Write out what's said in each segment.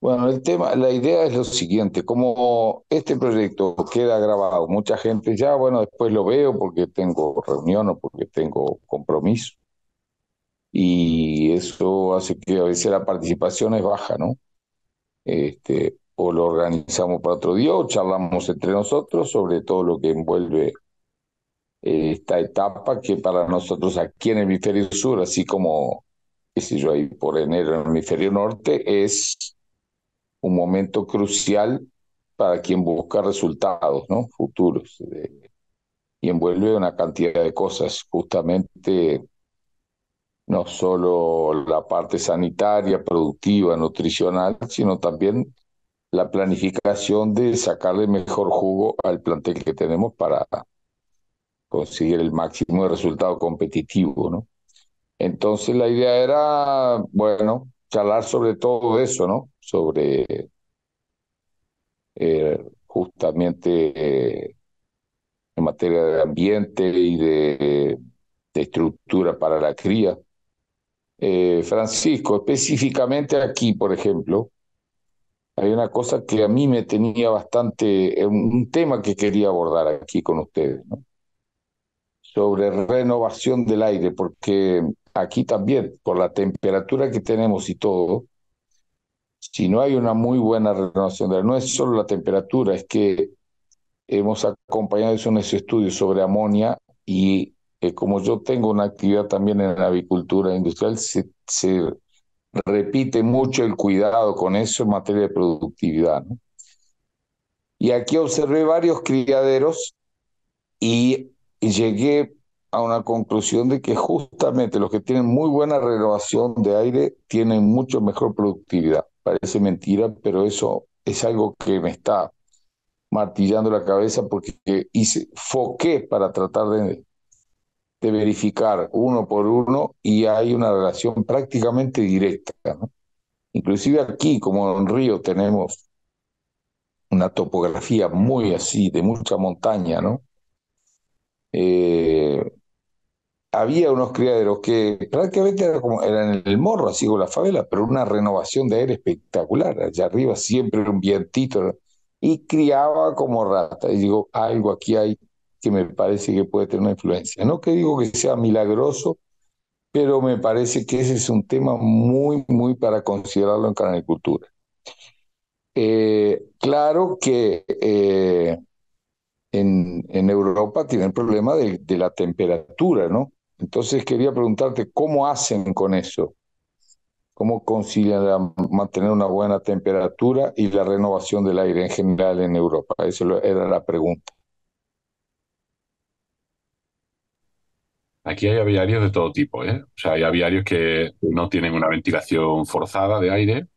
Bueno, la idea es lo siguiente, como este proyecto queda grabado, mucha gente ya, bueno, después lo veo porque tengo reunión o porque tengo compromiso y eso hace que a veces la participación es baja, ¿no? O lo organizamos para otro día o charlamos entre nosotros sobre todo lo que envuelve esta etapa que para nosotros aquí en el hemisferio sur, así como, qué sé yo, ahí por enero en el hemisferio norte, es un momento crucial para quien busca resultados, ¿no? Futuros. Y envuelve una cantidad de cosas, justamente no solo la parte sanitaria, productiva, nutricional, sino también la planificación de sacarle mejor jugo al plantel que tenemos para conseguir el máximo de resultado competitivo, ¿no? Entonces la idea era, bueno, charlar sobre todo eso, ¿no? Sobre justamente en materia de ambiente y de estructura para la cría. Francisco, específicamente aquí, por ejemplo, hay una cosa que a mí me tenía bastante, un tema que quería abordar aquí con ustedes, ¿no? Sobre renovación del aire, porque aquí también, por la temperatura que tenemos y todo, si no hay una muy buena renovación del aire, no es solo la temperatura, es que hemos acompañado eso en ese estudio sobre amonia y como yo tengo una actividad también en la avicultura industrial, se repite mucho el cuidado con eso en materia de productividad, ¿no? Y aquí observé varios criaderos y llegué a una conclusión de que justamente los que tienen muy buena renovación de aire tienen mucho mejor productividad. Parece mentira, pero eso es algo que me está martillando la cabeza porque foqué para tratar de verificar uno por uno y hay una relación prácticamente directa, ¿no? Inclusive aquí, como en Río, tenemos una topografía muy así, de mucha montaña, ¿no? Eh, Había unos criaderos que prácticamente eran en el morro, así con la favela, pero una renovación de aire espectacular. Allá arriba siempre un vientito y criaba como rata. Y digo, algo aquí hay que me parece que puede tener una influencia. No que digo que sea milagroso, pero me parece que ese es un tema muy, muy para considerarlo en canicultura. Claro que en Europa tienen el problema de la temperatura, ¿no? Entonces quería preguntarte cómo hacen con eso, cómo concilian mantener una buena temperatura y la renovación del aire en general en Europa. Era la pregunta. Aquí hay aviarios de todo tipo, ¿eh? O sea, hay aviarios que Sí, no tienen una ventilación forzada de aire,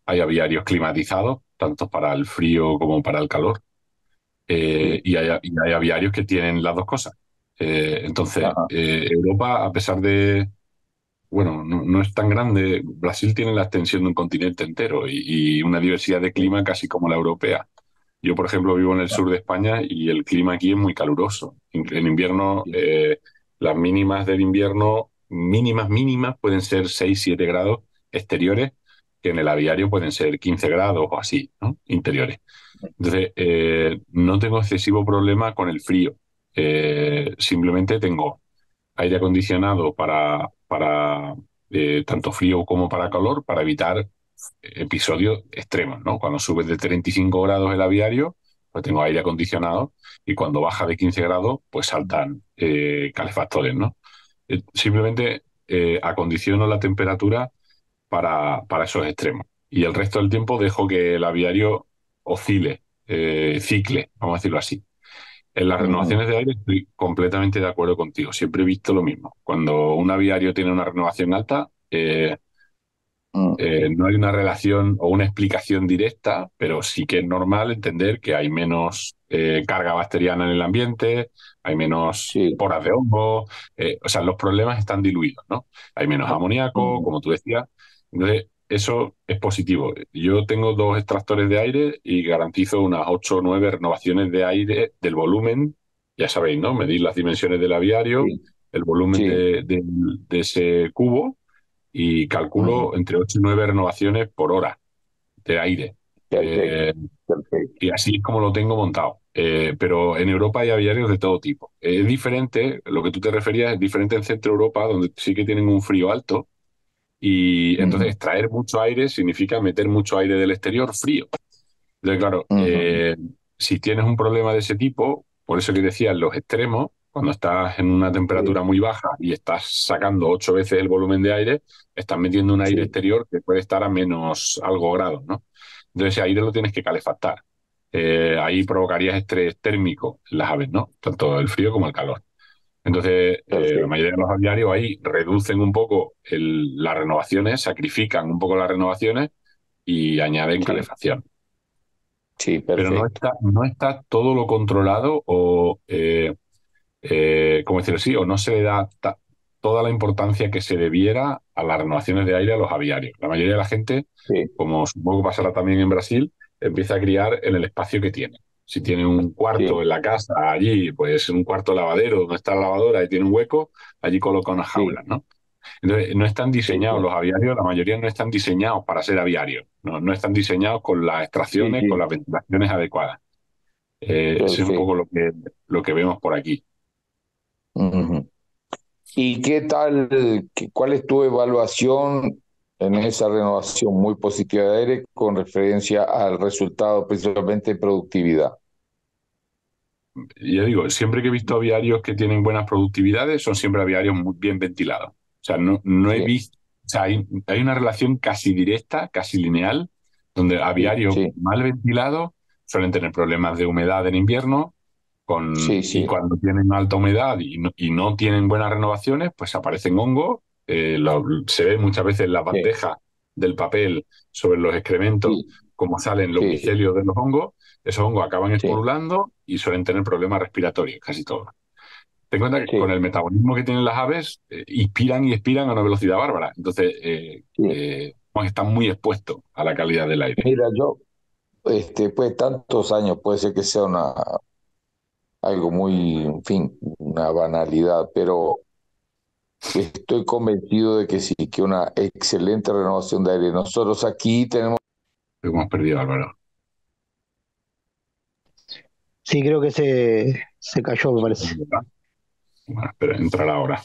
hay aviarios climatizados, tanto para el frío como para el calor, sí. y hay aviarios que tienen las dos cosas. Entonces, Ajá. Europa, a pesar de, bueno, no es tan grande, Brasil tiene la extensión de un continente entero y una diversidad de Sí, clima casi como la europea. Yo, por ejemplo, vivo en el sur de España y el clima aquí es muy caluroso. En invierno, sí. las mínimas del invierno, mínimas, mínimas, pueden ser 6 7 grados exteriores, que en el aviario pueden ser 15 grados o así, ¿no? Interiores. Entonces, no tengo excesivo problema con el frío. Simplemente tengo aire acondicionado para tanto frío como para calor, para evitar episodios extremos, ¿no? Cuando sube de 35 grados el aviario, pues tengo aire acondicionado y cuando baja de 15 grados, pues saltan calefactores, ¿no? Simplemente acondiciono la temperatura para esos extremos y el resto del tiempo dejo que el aviario oscile, cicle, vamos a decirlo así. En las Ujú. renovaciones de aire estoy completamente de acuerdo contigo. Siempre he visto lo mismo. Cuando un aviario tiene una renovación alta, Mm. no hay una relación o una explicación directa, pero sí que es normal entender que hay menos carga bacteriana en el ambiente, hay menos Sí. poras de hongo, o sea, los problemas están diluidos, ¿no? Hay menos amoníaco, Ujú. como tú decías. Entonces, eso es positivo. Yo tengo dos extractores de aire y garantizo unas 8 o 9 renovaciones de aire del volumen. Ya sabéis, ¿no? Medir las dimensiones del aviario, Sí, el volumen sí. de ese cubo y Ujú. calculo entre 8 y 9 renovaciones por hora. de aire. Perfecto, Eh, perfecto. y así es como lo tengo montado. Pero en Europa hay aviarios de todo tipo. Es diferente, lo que tú te referías es diferente en Centro Europa, donde sí que tienen un frío alto. Y entonces Ujú, extraer mucho aire significa meter mucho aire del exterior frío. Entonces, claro, ujú, si tienes un problema de ese tipo, por eso que decía, en los extremos, cuando estás en una temperatura sí, muy baja y estás sacando 8 veces el volumen de aire, estás metiendo un aire sí, exterior que puede estar a menos algo grados, ¿no? Entonces ese aire lo tienes que calefactar. Ahí provocarías estrés térmico en las aves, ¿no? Tanto el frío como el calor. Entonces, la perfecto. mayoría de los aviarios ahí reducen un poco las renovaciones, sacrifican un poco las renovaciones y añaden Sí, calefacción. sí, Pero perfecto. no está todo lo controlado o, ¿cómo decirlo así? O no se le da toda la importancia que se debiera a las renovaciones de aire a los aviarios. La mayoría de la gente, Sí, como supongo que pasará también en Brasil, empieza a criar en el espacio que tiene. Si tiene un cuarto sí, en la casa, allí, pues un cuarto lavadero donde está la lavadora y tiene un hueco, allí coloca unas sí, jaulas, ¿no? Entonces, no están sí, diseñados sí, los aviarios, la mayoría no están diseñados para ser aviarios, no están diseñados con las sí, extracciones, con sí, las ventilaciones adecuadas. Eso es un poco perfecto. lo que vemos por aquí. Ujú. ¿Y qué tal, cuál es tu evaluación en esa renovación muy positiva de aire con referencia al resultado, principalmente de productividad? Y ya digo, siempre que he visto aviarios que tienen buenas productividades, son siempre aviarios muy bien ventilados. O sea, no he Sí, visto, o sea, hay una relación casi directa, casi lineal, donde sí, aviarios sí, mal ventilados suelen tener problemas de humedad en invierno, sí, y sí, cuando tienen alta humedad y no tienen buenas renovaciones, pues aparecen hongos. Se ve muchas veces en las sí, bandejas del papel sobre los excrementos sí, cómo salen los sí, sí, micelios de los hongos. Esos hongos acaban sí, esporulando y suelen tener problemas respiratorios, casi todos. Ten en cuenta que con sí, el metabolismo que tienen las aves, inspiran y expiran a una velocidad bárbara. Entonces, sí. pues están muy expuestos a la calidad del aire. Mira, yo, pues tantos años, puede ser que sea algo muy, en fin, una banalidad, pero estoy convencido de que sí, que una excelente renovación de aire. Nosotros aquí tenemos. Creo que hemos perdido, Álvaro. Sí, creo que se cayó, me parece. Bueno, espera, entrar ahora.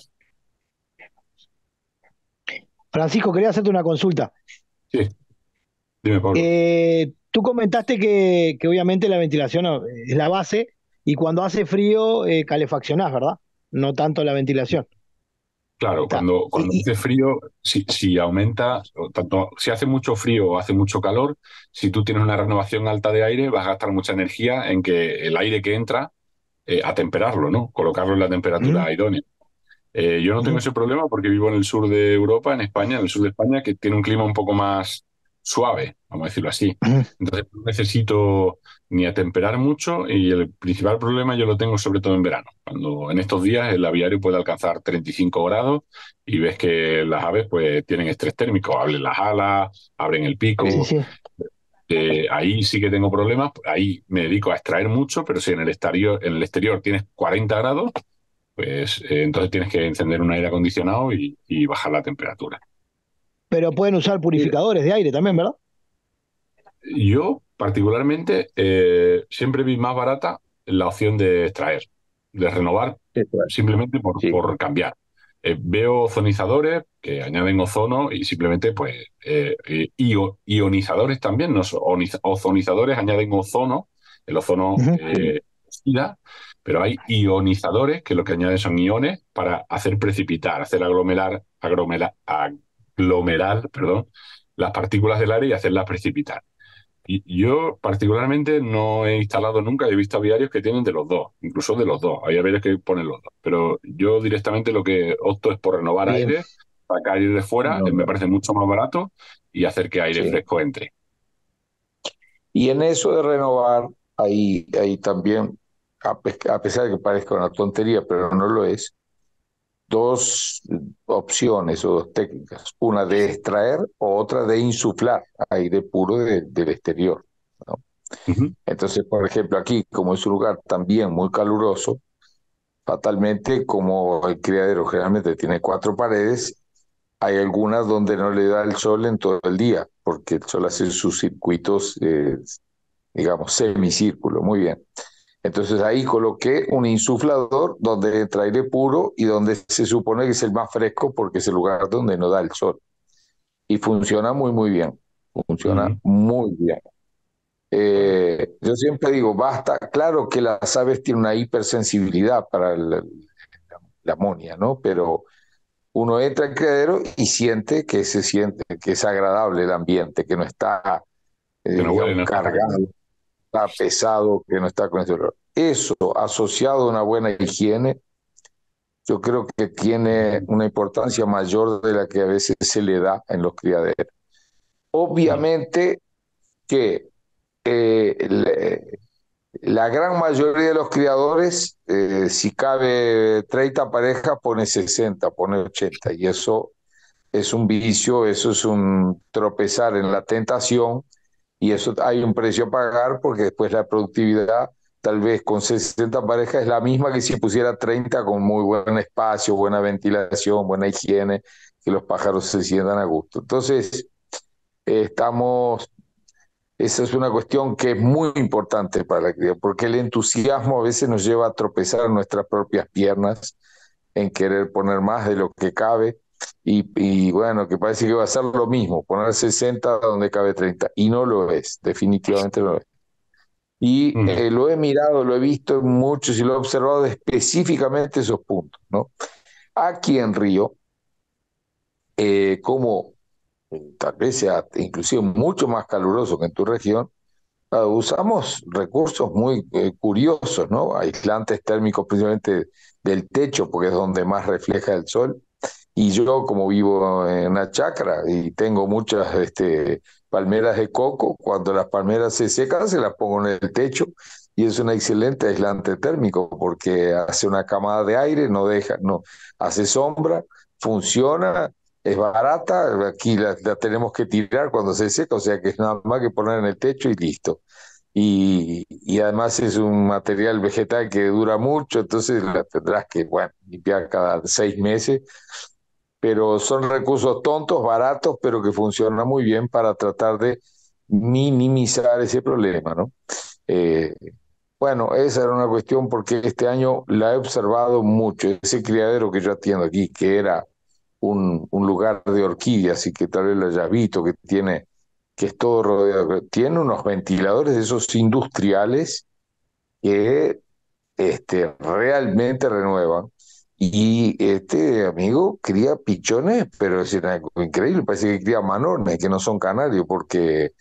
Francisco, quería hacerte una consulta. Sí, dime, Pablo. Tú comentaste que obviamente la ventilación es la base y cuando hace frío calefaccionás, ¿verdad? No tanto la ventilación. Claro, Ta- cuando hace frío, si aumenta, o tanto si hace mucho frío o hace mucho calor, si tú tienes una renovación alta de aire, vas a gastar mucha energía en que el aire que entra, atemperarlo, ¿no? Colocarlo en la Ujú, temperatura idónea. Yo no tengo ujú, ese problema porque vivo en el sur de Europa, en España, en el sur de España, que tiene un clima un poco más suave, vamos a decirlo así. ujú. Entonces no necesito ni atemperar mucho y el principal problema yo lo tengo sobre todo en verano, cuando en estos días el aviario puede alcanzar 35 grados y ves que las aves pues tienen estrés térmico, abren las alas, abren el Sí, pico. sí. Ahí sí que tengo problemas, ahí me dedico a extraer mucho, pero si en el exterior tienes 40 grados, pues entonces tienes que encender un aire acondicionado y bajar la temperatura. Pero pueden usar Mira, purificadores de aire también, ¿verdad? Yo particularmente siempre vi más barata la opción de extraer, de renovar, simplemente sí, por cambiar. Veo ozonizadores que añaden ozono y simplemente pues ionizadores también, no ozonizadores añaden ozono, el ozono Ujú. sí, oxida, pero hay ionizadores que lo que añaden son iones para hacer precipitar, hacer aglomerar, perdón, las partículas del aire y hacerlas precipitar. Y yo particularmente no he instalado nunca, he visto aviarios que tienen de los dos, incluso de los dos. Hay aviarios que ponen los dos, pero yo directamente lo que opto es por renovar Bien. aire, sacar aire de fuera, no, me no, parece mucho más barato y hacer que aire sí. fresco entre. Y en eso de renovar, ahí también, a pesar de que parezca una tontería, pero no lo es, dos opciones o dos técnicas, una de extraer o otra de insuflar aire puro del exterior, ¿no? Ujú. Entonces, por ejemplo, aquí, como es un lugar también muy caluroso, fatalmente, como el criadero generalmente tiene cuatro paredes, Hay algunas donde no le da el sol en todo el día, porque el sol hace sus circuitos, digamos, semicírculo. Muy bien. Entonces ahí coloqué un insuflador donde entra aire puro y donde se supone que es el más fresco porque es el lugar donde no da el sol. Y funciona muy, muy bien. Funciona Ujú. muy bien. Vale. Yo siempre digo, basta, claro que las aves tienen una hipersensibilidad para la amonia, ¿no? Pero uno entra al criadero y siente que es agradable el ambiente, que no está, Que no huele, digamos, no está cargado, cargado. está pesado, que no está con ese olor. Eso, asociado a una buena higiene, yo creo que tiene una importancia mayor de la que a veces se le da en los criaderos. Mm. Obviamente que la gran mayoría de los criadores, si cabe 30 parejas, pone 60, pone 80, y eso es un vicio, eso es un tropezar en la tentación, y eso hay un precio a pagar porque después la productividad, tal vez con 60 parejas, es la misma que si pusiera 30 con muy buen espacio, buena ventilación, buena higiene, que los pájaros se sientan a gusto. Entonces, estamos, esa es una cuestión que es muy importante para la cría, porque el entusiasmo a veces nos lleva a tropezar en nuestras propias piernas, en querer poner más de lo que cabe, y bueno, que parece que va a ser lo mismo, poner 60 donde cabe 30 y no lo es, definitivamente no lo es. Y Mm. lo he mirado, lo he visto en muchos y lo he observado específicamente esos puntos, ¿no? Aquí en Río, como tal vez sea inclusive mucho más caluroso que en tu región, usamos recursos muy curiosos, ¿no? Aislantes térmicos principalmente del techo, porque es donde más refleja el sol. Y yo, como vivo en una chacra y tengo muchas palmeras de coco, cuando las palmeras se secan, se las pongo en el techo y es un excelente aislante térmico porque hace una camada de aire, no deja, no, hace sombra, funciona, es barata, aquí la tenemos que tirar cuando se seca, o sea que es nada más que poner en el techo y listo. Y además es un material vegetal que dura mucho, entonces la tendrás que, bueno, limpiar cada 6 meses, pero son recursos tontos, baratos, pero que funcionan muy bien para tratar de minimizar ese problema, ¿no? Eh, bueno, esa era una cuestión porque este año la he observado mucho. Ese criadero que yo atiendo aquí, que era un lugar de orquídeas y que tal vez lo hayas visto, que es todo rodeado, tiene unos ventiladores de esos industriales que realmente renuevan. Y este amigo cría pichones, pero es algo increíble, parece que cría manones, que no son canarios, porque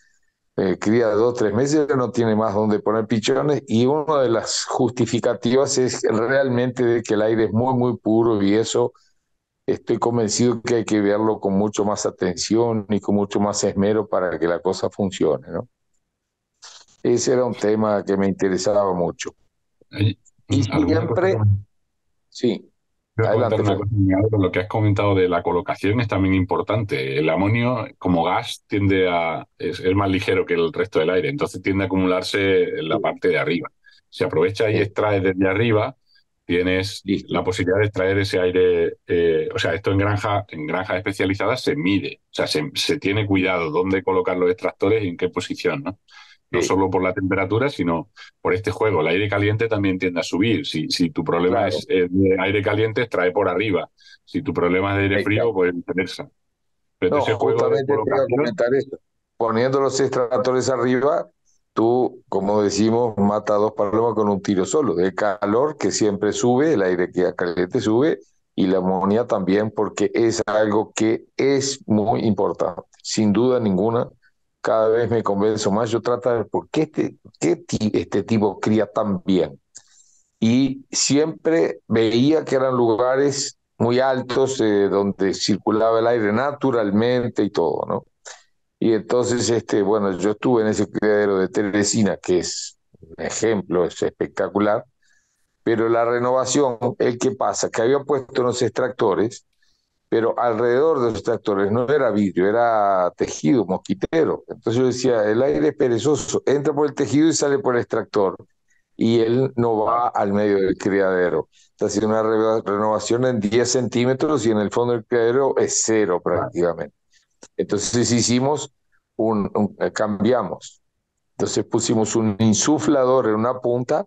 cría 2, 3 meses, no tiene más donde poner pichones, y una de las justificativas es realmente de que el aire es muy, muy puro, y eso estoy convencido que hay que verlo con mucho más atención y con mucho más esmero para que la cosa funcione, ¿no? Ese era un tema que me interesaba mucho. Oye, Y ¿alguna cosa que siempre, sí, voy a comentar adelante, una Fer. cosa, Miguel, con lo que has comentado de la colocación es también importante. El amonio, como gas, es más ligero que el resto del aire, entonces tiende a acumularse en la Sí, parte de arriba. Si aprovechas y sí, extraes desde arriba, tienes la listo. posibilidad de extraer ese aire. O sea, esto en granjas especializadas se mide, o sea, se tiene cuidado dónde colocar los extractores y en qué posición, ¿no? No Sí, solo por la temperatura, sino por este juego. El aire caliente también tiende a subir. Si tu problema claro, es de aire caliente, extrae por arriba. Si tu problema es de aire frío, exacto. pues viceversa. Pero No, ese juego de justamente te iba a colocación, comentar eso. Poniendo los extractores arriba, tú, como decimos, mata dos palomas con un tiro solo. El calor que siempre sube, el aire que caliente sube, y la amonía también, porque es algo que es muy importante. Sin duda ninguna, cada vez me convenzo más. Yo trato de ver por qué este tipo cría tan bien. Y siempre veía que eran lugares muy altos, donde circulaba el aire naturalmente y todo, ¿no? Y entonces, bueno, yo estuve en ese criadero de Teresina, que es un ejemplo, es espectacular, pero la renovación, el que pasa, que había puesto unos extractores, pero alrededor de los extractores no era vidrio, era tejido mosquitero. Entonces yo decía, el aire es perezoso, entra por el tejido y sale por el extractor. y él no va al medio del criadero. Está haciendo una renovación en 10 centímetros y en el fondo del criadero es cero prácticamente. Entonces cambiamos. Entonces pusimos un insuflador en una punta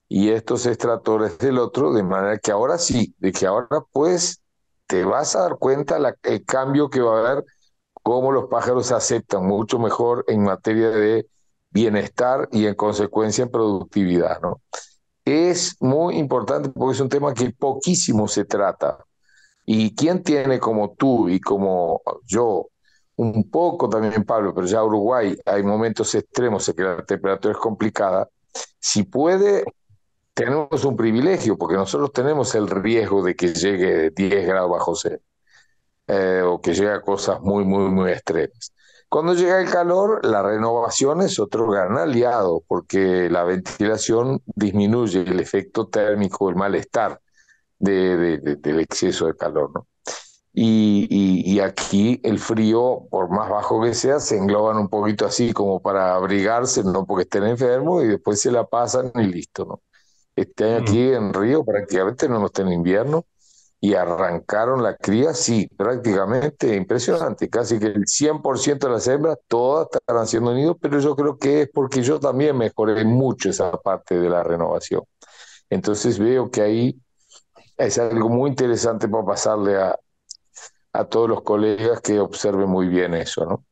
y estos extractores del otro, de manera que ahora sí, de que ahora pues te vas a dar cuenta el cambio que va a haber, cómo los pájaros se aceptan mucho mejor en materia de bienestar y en consecuencia en productividad, ¿no? Es muy importante porque es un tema que poquísimo se trata. ¿Y quién tiene como tú y como yo, un poco también Pablo, pero ya Uruguay hay momentos extremos en que la temperatura es complicada? Si puede, tenemos un privilegio porque nosotros tenemos el riesgo de que llegue 10 grados bajo cero, o que llegue a cosas muy, muy, muy extremas. Cuando llega el calor, la renovación es otro gran aliado porque la ventilación disminuye el efecto térmico, el malestar del exceso de calor, ¿no? Y aquí el frío, por más bajo que sea, se engloban un poquito así como para abrigarse, no porque estén enfermos, y después se la pasan y listo, ¿no? Este año aquí en Río prácticamente no está en invierno y arrancaron la cría, sí, prácticamente impresionante, casi que el 100% de las hembras, todas estarán siendo nidos, pero yo creo que es porque yo también mejoré mucho esa parte de la renovación. Entonces veo que ahí es algo muy interesante para pasarle a todos los colegas que observen muy bien eso, ¿no?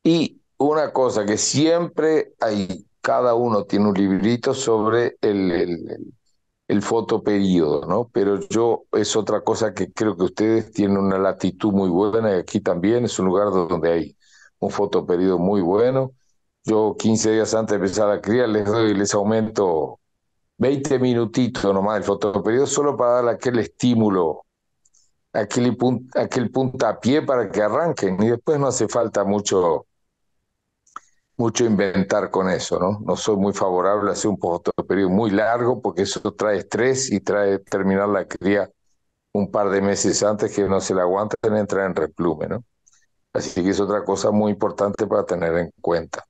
Y una cosa que siempre hay, cada uno tiene un librito sobre el fotoperíodo, ¿no? Pero yo es otra cosa que creo que ustedes tienen una latitud muy buena y aquí también es un lugar donde hay un fotoperíodo muy bueno. Yo 15 días antes de empezar a criar les aumento 20 minutitos nomás el fotoperíodo solo para darle aquel estímulo, aquel puntapié para que arranquen y después no hace falta mucho inventar con eso, ¿no? No soy muy favorable a hacer un fotoperiodo muy largo porque eso trae estrés y trae terminar la cría un par de meses antes que no se la aguantan entrar en replume, ¿no? Así que es otra cosa muy importante para tener en cuenta.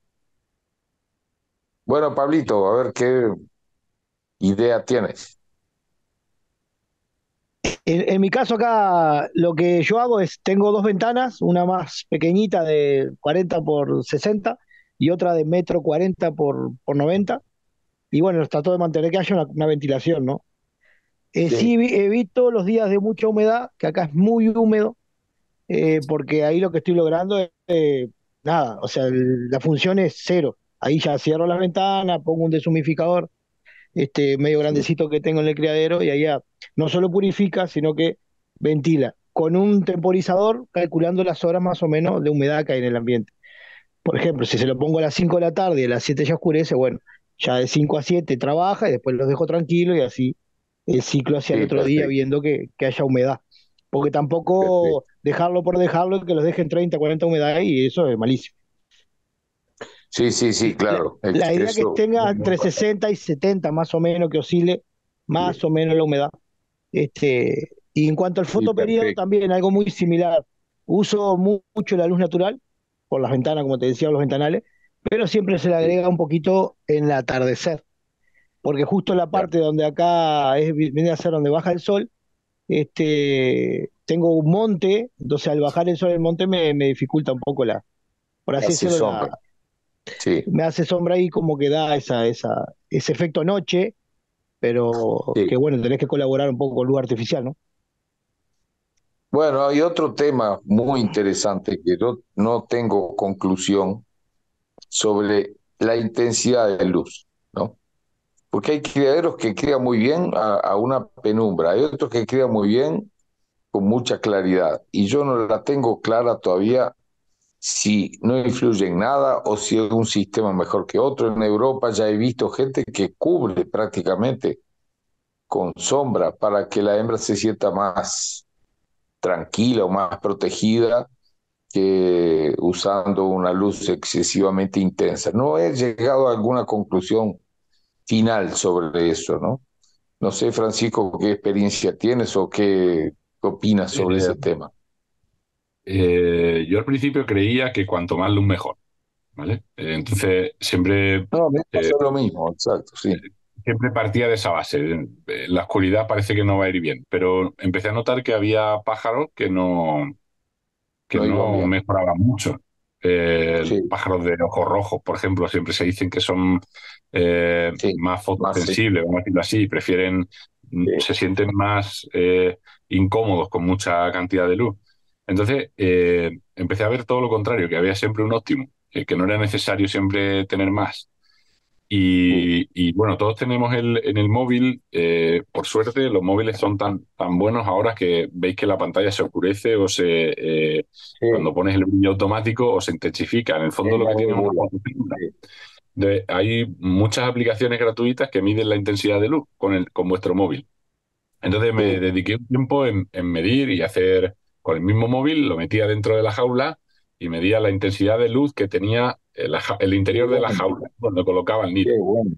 Bueno, Pablito, a ver qué idea tienes. En mi caso acá, lo que yo hago es, tengo dos ventanas, una más pequeñita de 40 por 60 y otra de metro 40 por 90. Y bueno, los trato de mantener que haya una ventilación, ¿no? Sí Sí, evito los días de mucha humedad, que acá es muy húmedo, porque ahí lo que estoy logrando es, nada, o sea, la función es cero. Ahí ya cierro la ventana, pongo un deshumificador medio sí, grandecito que tengo en el criadero y allá no solo purifica, sino que ventila con un temporizador calculando las horas más o menos de humedad que hay en el ambiente. Por ejemplo, si se lo pongo a las 5 de la tarde y a las 7 ya oscurece, bueno, ya de 5 a 7 trabaja y después los dejo tranquilos y así el ciclo hacia el sí, otro día perfecto, viendo que haya humedad. Porque tampoco perfecto. dejarlo por dejarlo, que los dejen 30, 40 humedad y eso es malísimo. Sí, sí, sí, La, claro. la idea que Exceso. tenga entre 60 y 70 más o menos, que oscile más o menos la humedad. Y en cuanto al Sí, fotoperiodo, perfecto. también algo muy similar. Uso mucho la luz natural por las ventanas, como te decía, los ventanales, pero siempre se le Sí, agrega un poquito en el atardecer, porque justo la ya. parte donde acá viene a ser donde baja el sol, tengo un monte, entonces al bajar el sol el monte me dificulta un poco por así Hace decirlo, sombra. Sí, me hace sombra ahí como que da ese efecto noche, pero que sí. bueno, tenés que colaborar un poco con luz artificial, ¿no? Bueno, hay otro tema muy interesante que yo no tengo conclusión sobre la intensidad de luz, ¿no? Porque hay criaderos que crían muy bien a una penumbra, hay otros que crían muy bien con mucha claridad, y yo no la tengo clara todavía si no influye en nada o si es un sistema mejor que otro. En Europa ya he visto gente que cubre prácticamente con sombra para que la hembra se sienta más tranquila o más protegida que usando una luz excesivamente intensa. No he llegado a alguna conclusión final sobre eso, ¿no? No sé, Francisco, qué experiencia tienes o qué opinas sobre Eh, ese tema. yo al principio creía que cuanto más luz mejor, ¿vale? Entonces, siempre, No, me eh, pasa lo mismo, exacto, sí, siempre partía de esa base. La oscuridad parece que no va a ir bien, pero empecé a notar que había pájaros que no iban no bien. mejoraban mucho. Sí, Pájaros de ojos rojos, por ejemplo, siempre se dicen que son sí, más más sí, fotosensibles, vamos a decirlo así, prefieren, sí, se sienten más incómodos con mucha cantidad de luz. Entonces, empecé a ver todo lo contrario, que había siempre un óptimo, que no era necesario siempre tener más. sí, Y, bueno, todos tenemos en el móvil, por suerte, los móviles son tan buenos ahora que veis que la pantalla se oscurece sí, cuando pones el brillo automático o se intensifica. En el fondo es lo la que tiene es una regula. fotocélula. Sí, Hay muchas aplicaciones gratuitas que miden la intensidad de luz con vuestro móvil. Entonces me sí, dediqué un tiempo en medir y hacer con el mismo móvil, lo metía dentro de la jaula y medía la intensidad de luz que tenía el qué interior de la bueno, jaula, donde colocaba el qué nido. bueno,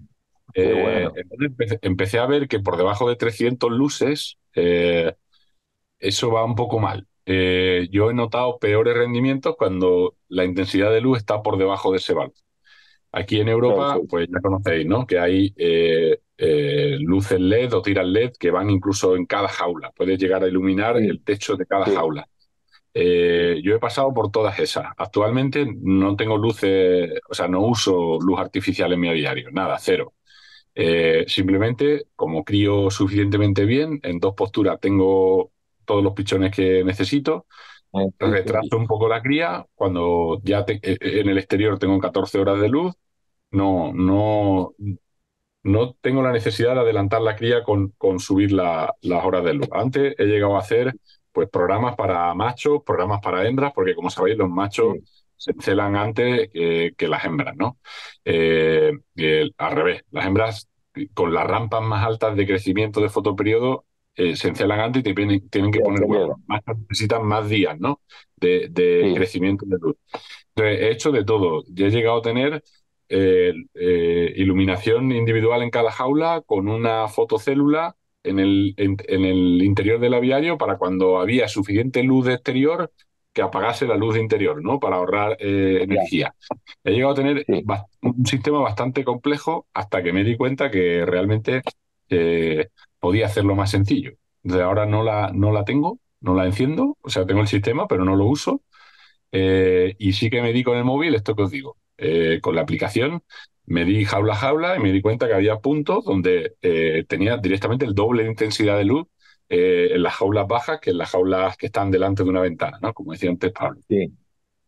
qué bueno. Entonces empecé a ver que por debajo de 300 luces eso va un poco mal. Yo he notado peores rendimientos cuando la intensidad de luz está por debajo de ese valor. Aquí en Europa, Perfecto. pues ya conocéis, ¿no? Que hay luces LED o tiras LED que van incluso en cada jaula. Puedes llegar a iluminar Sí, el techo de cada sí, jaula. Yo he pasado por todas esas. Actualmente no tengo luces, o sea, no uso luz artificial en mi aviario, nada, cero. Simplemente, como crío suficientemente bien, en dos posturas tengo todos los pichones que necesito, sí, retraso un poco la cría, cuando en el exterior tengo 14 horas de luz, no, no, no tengo la necesidad de adelantar la cría con subir las horas de luz. Antes he llegado a hacer pues programas para machos, programas para hembras, porque como sabéis, los machos sí, se celan antes que las hembras, ¿no? Al revés, las hembras con las rampas más altas de crecimiento de fotoperiodo se encelan antes y tienen sí, que poner huevos. acelera. Los machos necesitan más días, ¿no? De Sí, crecimiento de luz. Entonces, he hecho de todo. Ya he llegado a tener iluminación individual en cada jaula con una fotocélula en el interior del aviario para cuando había suficiente luz de exterior que apagase la luz de interior, ¿no? Para ahorrar ya, energía. He llegado a tener sí, un sistema bastante complejo hasta que me di cuenta que realmente eh, podía hacerlo más sencillo. Entonces ahora no la tengo, no la enciendo, o sea, tengo el sistema, pero no lo uso. Y sí que me di con el móvil, esto que os digo, con la aplicación, me di jaula a jaula y me di cuenta que había puntos donde tenía directamente el doble de intensidad de luz en las jaulas bajas que en las jaulas que están delante de una ventana, ¿no? Como decía antes Pablo. sí,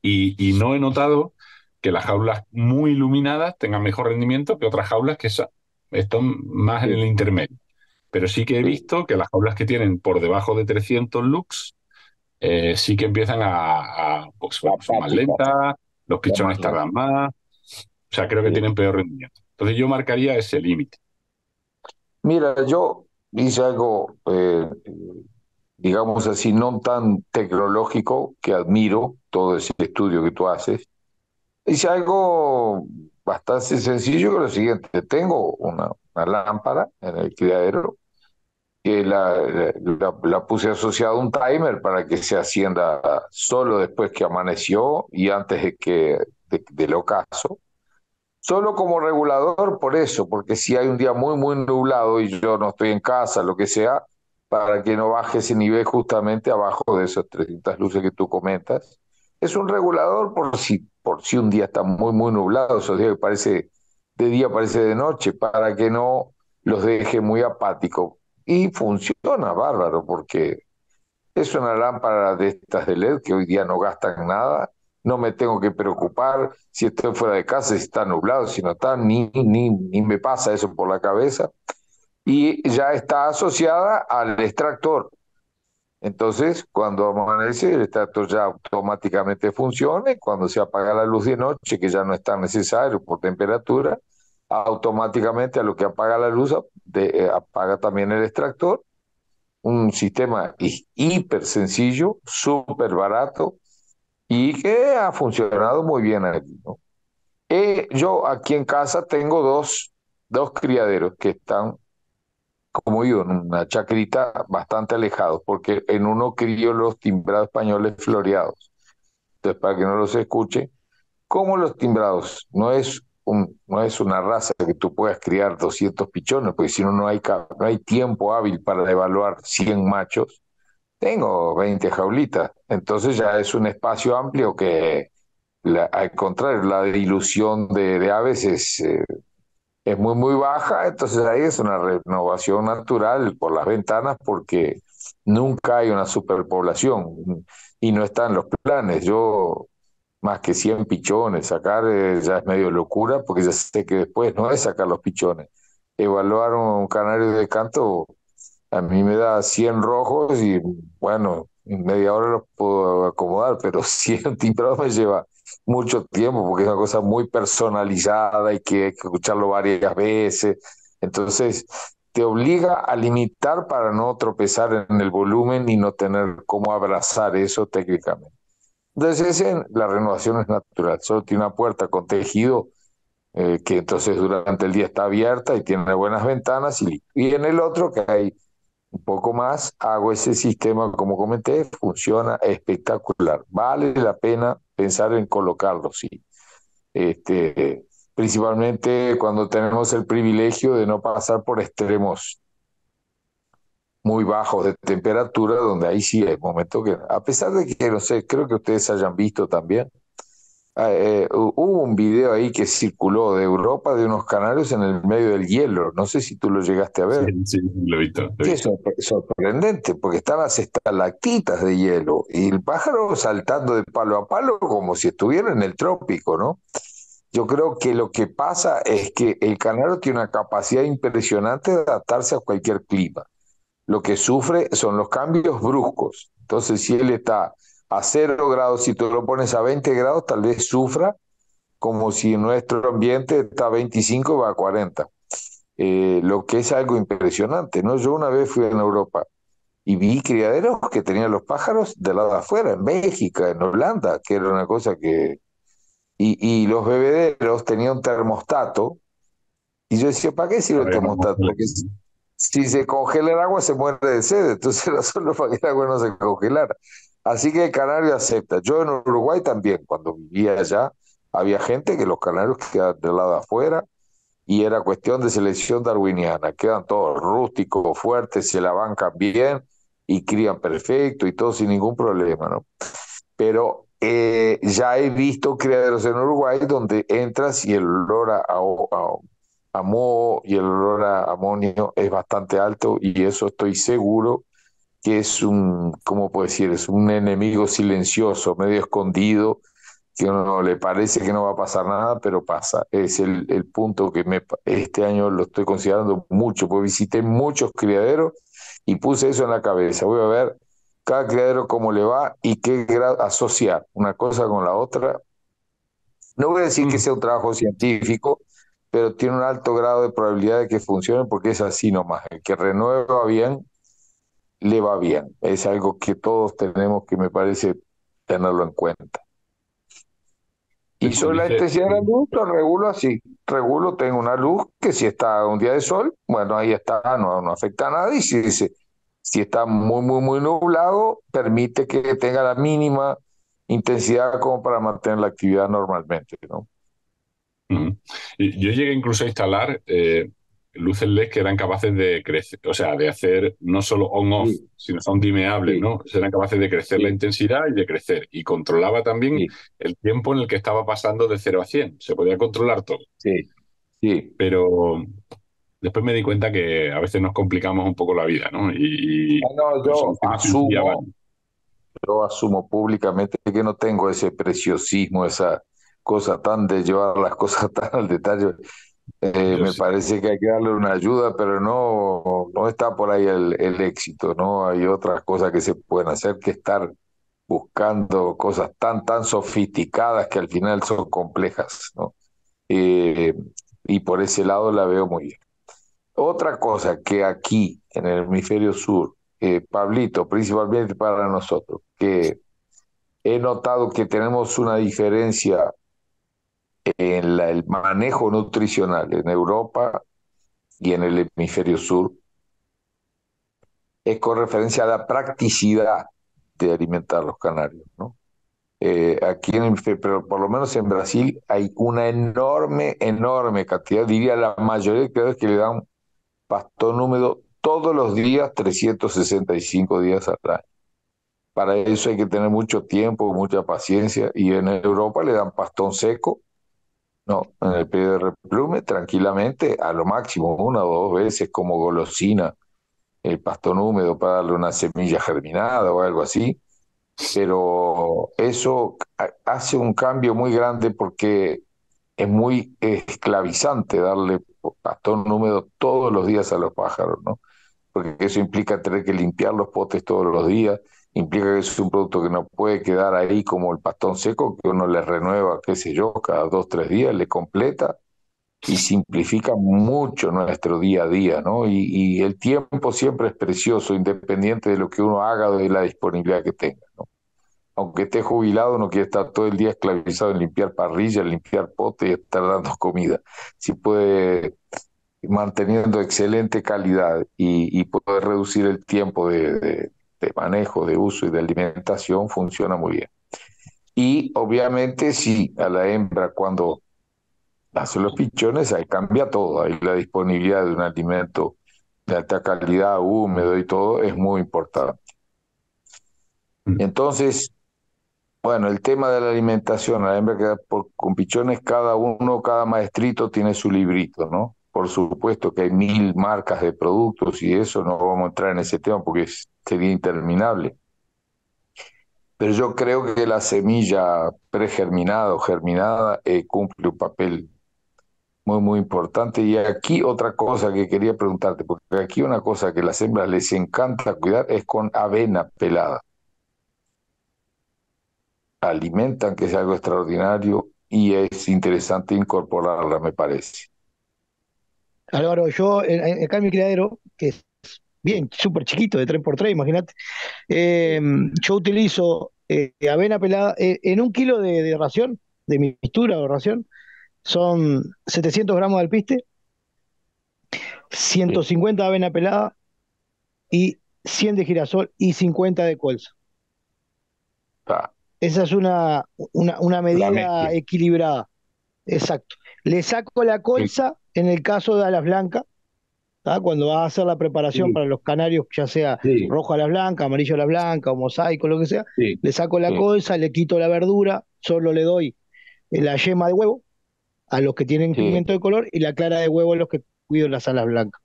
Y no he notado que las jaulas muy iluminadas tengan mejor rendimiento que otras jaulas que están más en sí, el intermedio. Pero sí que he sí. visto que las jaulas que tienen por debajo de 300 lux sí que empiezan pues bueno, son más Apáticas, lentas, los son pichones más tardan más, o sea, creo que lentas. tienen peor rendimiento. Entonces yo marcaría ese límite. Mira, yo hice algo, digamos así, no tan tecnológico, que admiro todo ese estudio que tú haces. Hice algo bastante sencillo, que es lo siguiente: tengo una lámpara en el criadero que la puse asociada a un timer para que se encienda solo después que amaneció y antes del ocaso. Solo como regulador por eso, porque si hay un día muy, muy nublado y yo no estoy en casa, lo que sea, para que no baje ese nivel justamente abajo de esas 300 luces que tú comentas. Es un regulador por si un día está muy, muy nublado, esos días que parece de día, parece de noche, para que no los deje muy apáticos. Y funciona bárbaro, porque es una lámpara de estas de LED que hoy día no gastan nada. No me tengo que preocupar si estoy fuera de casa, si está nublado, si no está, ni me pasa eso por la cabeza. Y ya está asociada al extractor. Entonces, cuando amanece, el extractor ya automáticamente funciona y cuando se apaga la luz de noche, que ya no es tan necesario por temperatura, automáticamente a lo que apaga la luz, apaga también el extractor. Un sistema hiper sencillo, súper barato y que ha funcionado muy bien aquí, ¿no? Yo aquí en casa tengo dos criaderos que están, como digo, en una chacrita bastante alejados, porque en uno crío los timbrados españoles floreados. Entonces, para que no los escuche, Como los timbrados, no es una raza que tú puedas criar 200 pichones, porque si no, no hay tiempo hábil para evaluar 100 machos. Tengo 20 jaulitas, entonces ya es un espacio amplio que, al contrario, la dilución de aves es muy, muy baja, entonces ahí es una renovación natural por las ventanas porque nunca hay una superpoblación y no está en los planes. Yo, más que 100 pichones, sacar ya es medio locura porque ya sé que después no es sacar los pichones. Evaluar un canario de canto a mí me da 100 rojos y bueno, en media hora los puedo acomodar, pero 100 timbrados me lleva mucho tiempo porque es una cosa muy personalizada y que hay que escucharlo varias veces. Entonces, te obliga a limitar para no tropezar en el volumen y no tener cómo abrazar eso técnicamente. Entonces, la renovación es natural, solo tiene una puerta con tejido que entonces durante el día está abierta y tiene buenas ventanas y en el otro que hay un poco más, hago ese sistema, como comenté, funciona espectacular. Vale la pena pensar en colocarlo, sí. Este, principalmente cuando tenemos el privilegio de no pasar por extremos muy bajos de temperatura, donde ahí sí hay momentos que, a pesar de que, no sé, creo que ustedes hayan visto también, hubo un video ahí que circuló de Europa de unos canarios en el medio del hielo, no sé si tú lo llegaste a Sí, ver. sí, lo he visto, lo he Sí, es visto. sorprendente, porque están las estalactitas de hielo y el pájaro saltando de palo a palo como si estuviera en el trópico, ¿no? Yo creo que lo que pasa es que el canario tiene una capacidad impresionante de adaptarse a cualquier clima. Lo que sufre son los cambios bruscos. Entonces, si él está a 0 grados, si tú lo pones a 20 grados, tal vez sufra como si nuestro ambiente está a 25 y va a 40. Lo que es algo impresionante, ¿no? Yo una vez fui en Europa y vi criaderos que tenían los pájaros del lado de afuera, en Bélgica, en Holanda, que era una cosa que... y los bebederos tenían un termostato, y yo decía, ¿para qué sirve el Para que no termostato? congele. Porque si se congela el agua se muere de sed, entonces era solo para que el agua no se congelara. Así que el canario acepta. Yo en Uruguay también, cuando vivía allá, había gente que los canarios quedaban del lado de afuera, y era cuestión de selección darwiniana. Quedan todos rústicos, fuertes, se la bancan bien y crían perfecto y todo sin ningún problema, ¿no? Pero ya he visto criaderos en Uruguay donde entras y el olor a moho y el olor a amonio es bastante alto y eso estoy seguro que es un, ¿cómo puedo decir? Es un enemigo silencioso, medio escondido, que a uno le parece que no va a pasar nada, pero pasa. Es el punto que este año lo estoy considerando mucho, porque visité muchos criaderos y puse eso en la cabeza. Voy a ver cada criadero cómo le va y qué grado asociar una cosa con la otra. No voy a decir que Mm. sea un trabajo científico, pero tiene un alto grado de probabilidad de que funcione porque es así nomás. El que renueva bien, le va bien. Es algo que todos tenemos que, me parece, tenerlo en cuenta. Y Se sobre la dice, intensidad de la luz, lo regulo así. Regulo, tengo una luz que si está un día de sol, bueno, ahí está, no afecta a nada. Y si está muy, muy, muy nublado, permite que tenga la mínima intensidad como para mantener la actividad normalmente, ¿no? ujú. Y yo llegué incluso a instalar luces LED que eran capaces de crecer, o sea, de hacer no solo on-off, Sí, sino son dimeables, sí, ¿no? Eran capaces de crecer la sí, intensidad y de crecer. Y controlaba también sí, el tiempo en el que estaba pasando de 0 a 100. Se podía controlar todo. sí, sí. Pero después me di cuenta que a veces nos complicamos un poco la vida, ¿no? Y Ah, no, con soluciones sencillas van. yo asumo públicamente que no tengo ese preciosismo, esa cosa tan de llevar las cosas tan al detalle. Yo Me sí. parece que hay que darle una ayuda, pero no está por ahí el éxito, ¿no? Hay otras cosas que se pueden hacer que estar buscando cosas tan sofisticadas que al final son complejas, ¿no? Eh, y por ese lado la veo muy bien. Otra cosa que aquí, en el hemisferio sur, Pablito, principalmente para nosotros, que he notado que tenemos una diferencia en el manejo nutricional en Europa y en el hemisferio sur, es con referencia a la practicidad de alimentar los canarios, ¿no? pero por lo menos en Brasil hay una enorme, enorme cantidad, diría la mayoría de criadores que le dan pastón húmedo todos los días, 365 días al año. Para eso hay que tener mucho tiempo, mucha paciencia, y en Europa le dan pastón seco, no, en el periodo de replume, tranquilamente, a lo máximo, una o dos veces como golosina, el pastón húmedo para darle una semilla germinada o algo así, pero eso hace un cambio muy grande porque es muy esclavizante darle pastón húmedo todos los días a los pájaros, ¿no? Porque eso implica tener que limpiar los potes todos los días, implica que es un producto que no puede quedar ahí como el pastón seco, que uno le renueva, qué sé yo, cada 2, 3 días, le completa y simplifica mucho nuestro día a día, ¿no? Y el tiempo siempre es precioso, independiente de lo que uno haga o de la disponibilidad que tenga, ¿no? Aunque esté jubilado, no quiere estar todo el día esclavizado en limpiar parrillas, limpiar potes y estar dando comida. Si puede, manteniendo excelente calidad y poder reducir el tiempo de manejo, de uso y de alimentación, funciona muy bien. Y obviamente, sí, a la hembra cuando hace los pichones, ahí cambia todo, ahí la disponibilidad de un alimento de alta calidad, húmedo y todo, es muy importante. Mm. Entonces, bueno, el tema de la alimentación, la hembra queda con pichones, cada uno, cada maestrito tiene su librito, ¿no? Por supuesto que hay 1000 marcas de productos y eso, no vamos a entrar en ese tema porque sería interminable. Pero yo creo que la semilla pregerminada o germinada cumple un papel muy, muy importante. Y aquí otra cosa que quería preguntarte, porque aquí una cosa que a las hembras les encanta cuidar es con avena pelada. Alimentan, que es algo extraordinario y es interesante incorporarla, me parece. Álvaro, yo acá en mi criadero, que es bien, súper chiquito, de 3x3, imagínate, yo utilizo avena pelada en 1 kilo de ración, de mixtura o ración, son 700 gramos de alpiste, Sí. 150 de avena pelada y 100 de girasol y 50 de colza. Ah, Esa es una La medida mezcla. equilibrada, exacto. Le saco la Sí, colza en el caso de alas blancas, ¿tá? Cuando vas a hacer la preparación sí, para los canarios, ya sea sí, rojo a las blancas, amarillo a las blancas, o mosaico, lo que sea, sí, le saco la sí, colza, le quito la verdura, solo le doy la yema de huevo a los que tienen sí, pigmento de color y la clara de huevo a los que cuido las alas blancas.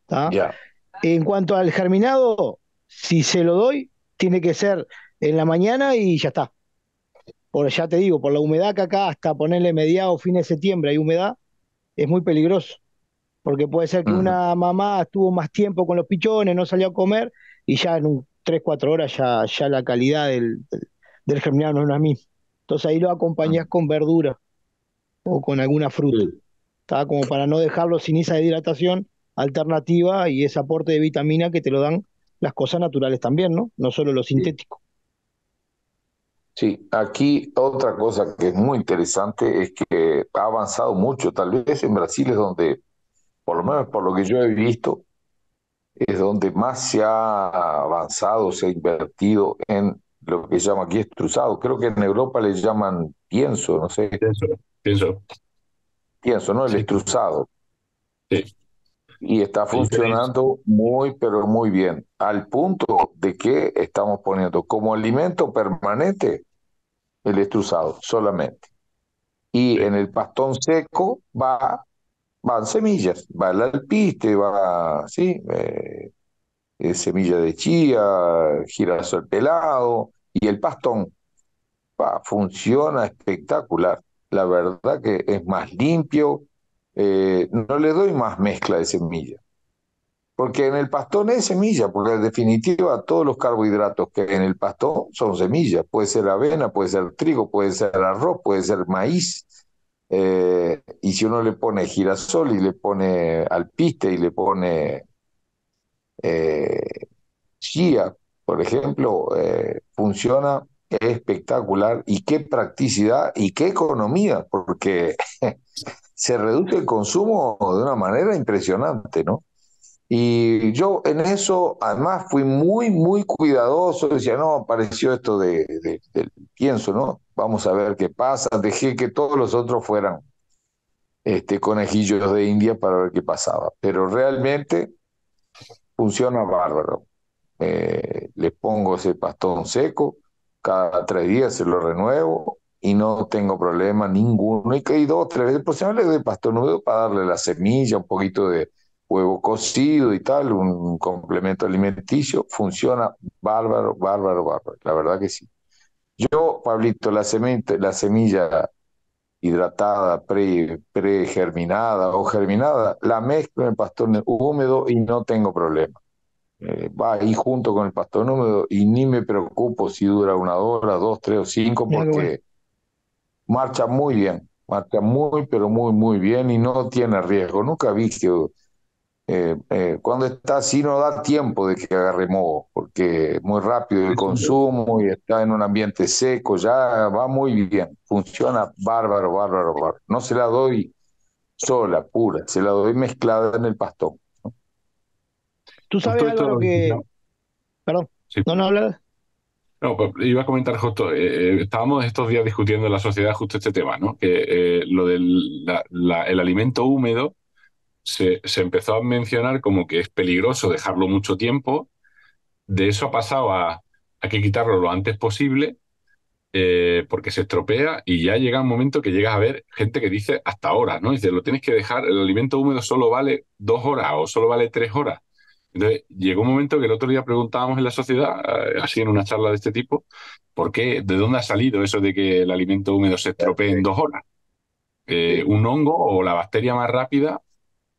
¿Tá? ya, En cuanto al germinado, si se lo doy, tiene que ser en la mañana y ya está. Por, ya te digo, por la humedad que acá hasta ponerle mediados, fin de septiembre hay humedad, es muy peligroso. Porque puede ser que ujú, una mamá estuvo más tiempo con los pichones, no salió a comer y ya en 3, 4 horas ya la calidad del germinado no es la misma. Entonces ahí lo acompañás ujú, con verdura o con alguna fruta, sí, ¿tá? Como para no dejarlo sin esa hidratación alternativa y ese aporte de vitamina que te lo dan las cosas naturales también, ¿no? No solo lo sí. sintético. Sí, aquí otra cosa que es muy interesante es que ha avanzado mucho, tal vez en Brasil es donde, por lo menos por lo que yo he visto, es donde más se ha avanzado, se ha invertido en lo que se llama aquí extrusado. Creo que en Europa le llaman pienso, no sé, pienso. pienso, ¿no? El Sí, extrusado. sí. Y está Ahí tenéis. funcionando muy, pero muy bien, al punto de que estamos poniendo como alimento permanente el extrusado solamente. Y Sí, en el pastón seco van semillas, va el alpiste, va, sí, semilla de chía, girasol pelado y el pastón. Funciona espectacular. La verdad que es más limpio. No le doy más mezcla de semilla. Porque en el pastón es semilla, porque en definitiva todos los carbohidratos que hay en el pastón son semillas. Puede ser avena, puede ser trigo, puede ser arroz, puede ser maíz. Y si uno le pone girasol y le pone alpiste y le pone chía, por ejemplo, funciona espectacular. Y qué practicidad y qué economía, porque se reduce el consumo de una manera impresionante, ¿no? Y yo en eso, además, fui muy, muy cuidadoso. Decía, no, apareció esto del pienso, ¿no? Vamos a ver qué pasa. Dejé que todos los otros fueran conejillos de India para ver qué pasaba. Pero realmente funciona bárbaro. Le pongo ese pastón seco, cada 3 días se lo renuevo y no tengo problema ninguno. Y que 2 o 3 veces por semana le doy pastón húmedo para darle la semilla, un poquito de huevo cocido y tal, un complemento alimenticio. Funciona bárbaro, bárbaro, bárbaro. La verdad que sí. Yo, Pablito, la semilla hidratada, pregerminada o germinada, la mezclo en el pastón húmedo y no tengo problema. Va ahí junto con el pastón húmedo y ni me preocupo si dura 1 hora, 2, 3 o 5, Mira qué bueno. porque marcha muy bien, marcha muy, pero muy, muy bien y no tiene riesgo. Nunca vi que cuando está así no da tiempo de que agarre moho, porque es muy rápido el consumo y está en un ambiente seco, ya va muy bien, funciona bárbaro, bárbaro, bárbaro. No se la doy sola, pura, se la doy mezclada en el pastón. Tú sabes, Justo esto Álvaro, lo que... decía- Perdón, sí. no habla. No, pues iba a comentar justo, estábamos estos días discutiendo en la sociedad justo este tema, ¿no? Que lo del el alimento húmedo se empezó a mencionar como que es peligroso dejarlo mucho tiempo. De eso ha pasado a hay que quitarlo lo antes posible, porque se estropea y ya llega un momento que llegas a ver gente que dice hasta horas, ¿no? Dice, lo tienes que dejar, el alimento húmedo solo vale 2 horas o solo vale 3 horas. Entonces, llegó un momento que el otro día preguntábamos en la sociedad, así en una charla de este tipo, ¿por qué, de dónde ha salido eso de que el alimento húmedo se estropee en 2 horas? Sí, Un hongo o la bacteria más rápida,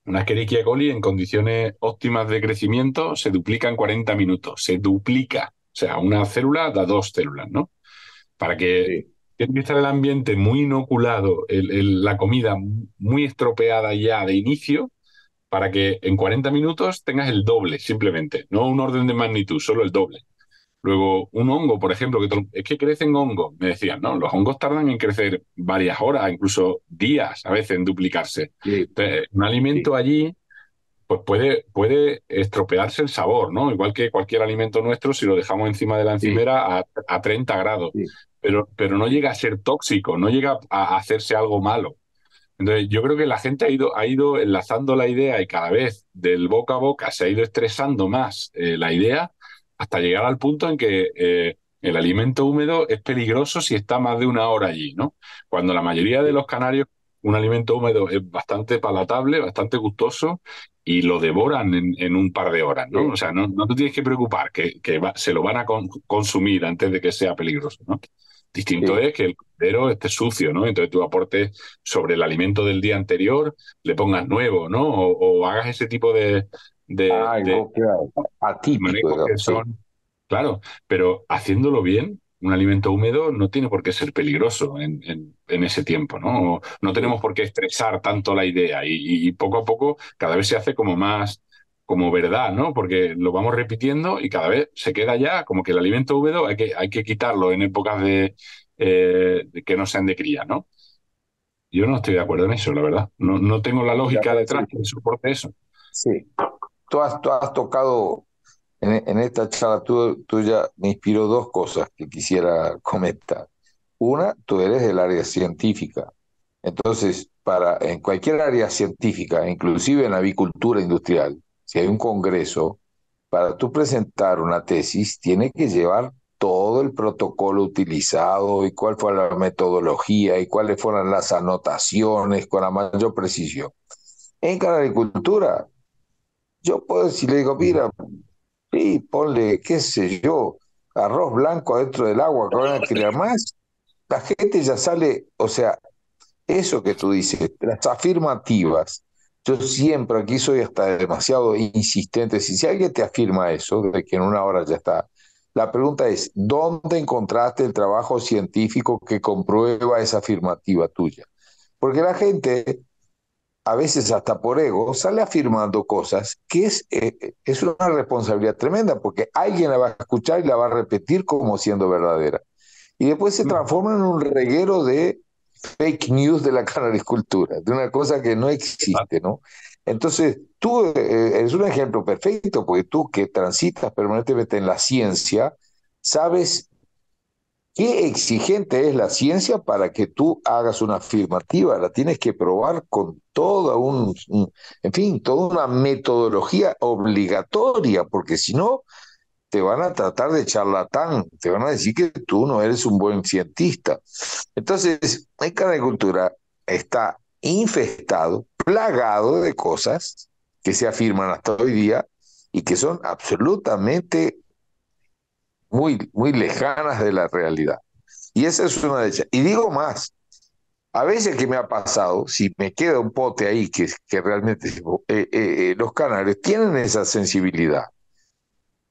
una Escherichia coli en condiciones óptimas de crecimiento se duplica en 40 minutos, se duplica. O sea, una célula da 2 células, ¿no? Para que sí, tiene que estar el ambiente muy inoculado, la comida muy estropeada ya de inicio, para que en 40 minutos tengas el doble, simplemente, no un orden de magnitud, solo el doble. Luego, un hongo, por ejemplo, es que crecen hongos, me decían, ¿no? Los hongos tardan en crecer varias horas, incluso días a veces en duplicarse. sí, Entonces, un alimento sí, allí pues puede estropearse el sabor, ¿no? Igual que cualquier alimento nuestro, si lo dejamos encima de la sí, encimera a 30 grados. sí. Pero no llega a ser tóxico, no llega a hacerse algo malo. Entonces, yo creo que la gente ha ido enlazando la idea y cada vez del boca a boca se ha ido estresando más la idea hasta llegar al punto en que el alimento húmedo es peligroso si está más de 1 hora allí, ¿no? Cuando la mayoría de Sí, los canarios, un alimento húmedo es bastante palatable, bastante gustoso y lo devoran en un par de horas, ¿no? O sí, sea, no te tienes que preocupar que se lo van a consumir antes de que sea peligroso, ¿no? Distinto sí. es que el cordero esté sucio, ¿no? Entonces tú aportes sobre el alimento del día anterior, le pongas nuevo, ¿no? O hagas ese tipo de Algo, claro, atípico, manejos que digamos, sí, son, claro, pero haciéndolo bien, un alimento húmedo no tiene por qué ser peligroso en ese tiempo, ¿no? No sí, tenemos por qué estresar tanto la idea y poco a poco cada vez se hace como más, como verdad, ¿no? Porque lo vamos repitiendo y cada vez se queda ya como que el alimento húmedo hay que quitarlo en épocas de que no sean de cría, ¿no? Yo no estoy de acuerdo en eso, la verdad. No tengo la estoy de lógica acuerdo. detrás que soporte eso. Sí. Tú has tocado en esta charla tuya, me inspiró dos cosas que quisiera comentar. Una, tú eres del área científica. Entonces, en cualquier área científica, inclusive en la avicultura industrial, si hay un congreso, para tú presentar una tesis, tiene que llevar todo el protocolo utilizado y cuál fue la metodología y cuáles fueron las anotaciones con la mayor precisión. En cada agricultura, yo puedo decirle, digo, mira, sí, ponle, qué sé yo, arroz blanco adentro del agua que van a criar más. La gente ya sale, o sea, eso que tú dices, las afirmativas. Yo siempre aquí soy hasta demasiado insistente. Si alguien te afirma eso, de que en 1 hora ya está, la pregunta es, ¿dónde encontraste el trabajo científico que comprueba esa afirmativa tuya? Porque la gente, a veces hasta por ego, sale afirmando cosas que es una responsabilidad tremenda, porque alguien la va a escuchar y la va a repetir como siendo verdadera. Y después se transforma en un reguero de fake news de la canaricultura, de una cosa que no existe, ¿no? Entonces, tú eres un ejemplo perfecto, porque tú que transitas permanentemente en la ciencia, sabes qué exigente es la ciencia para que tú hagas una afirmativa. La tienes que probar con toda en fin, toda una metodología obligatoria, porque si no, te van a tratar de charlatán, te van a decir que tú no eres un buen cientista. Entonces, en canicultura está infestado, plagado de cosas que se afirman hasta hoy día y que son absolutamente muy lejanas de la realidad. Y esa es una de ellas. Y digo más, a veces que me ha pasado, si me queda un pote ahí que realmente los canarios tienen esa sensibilidad.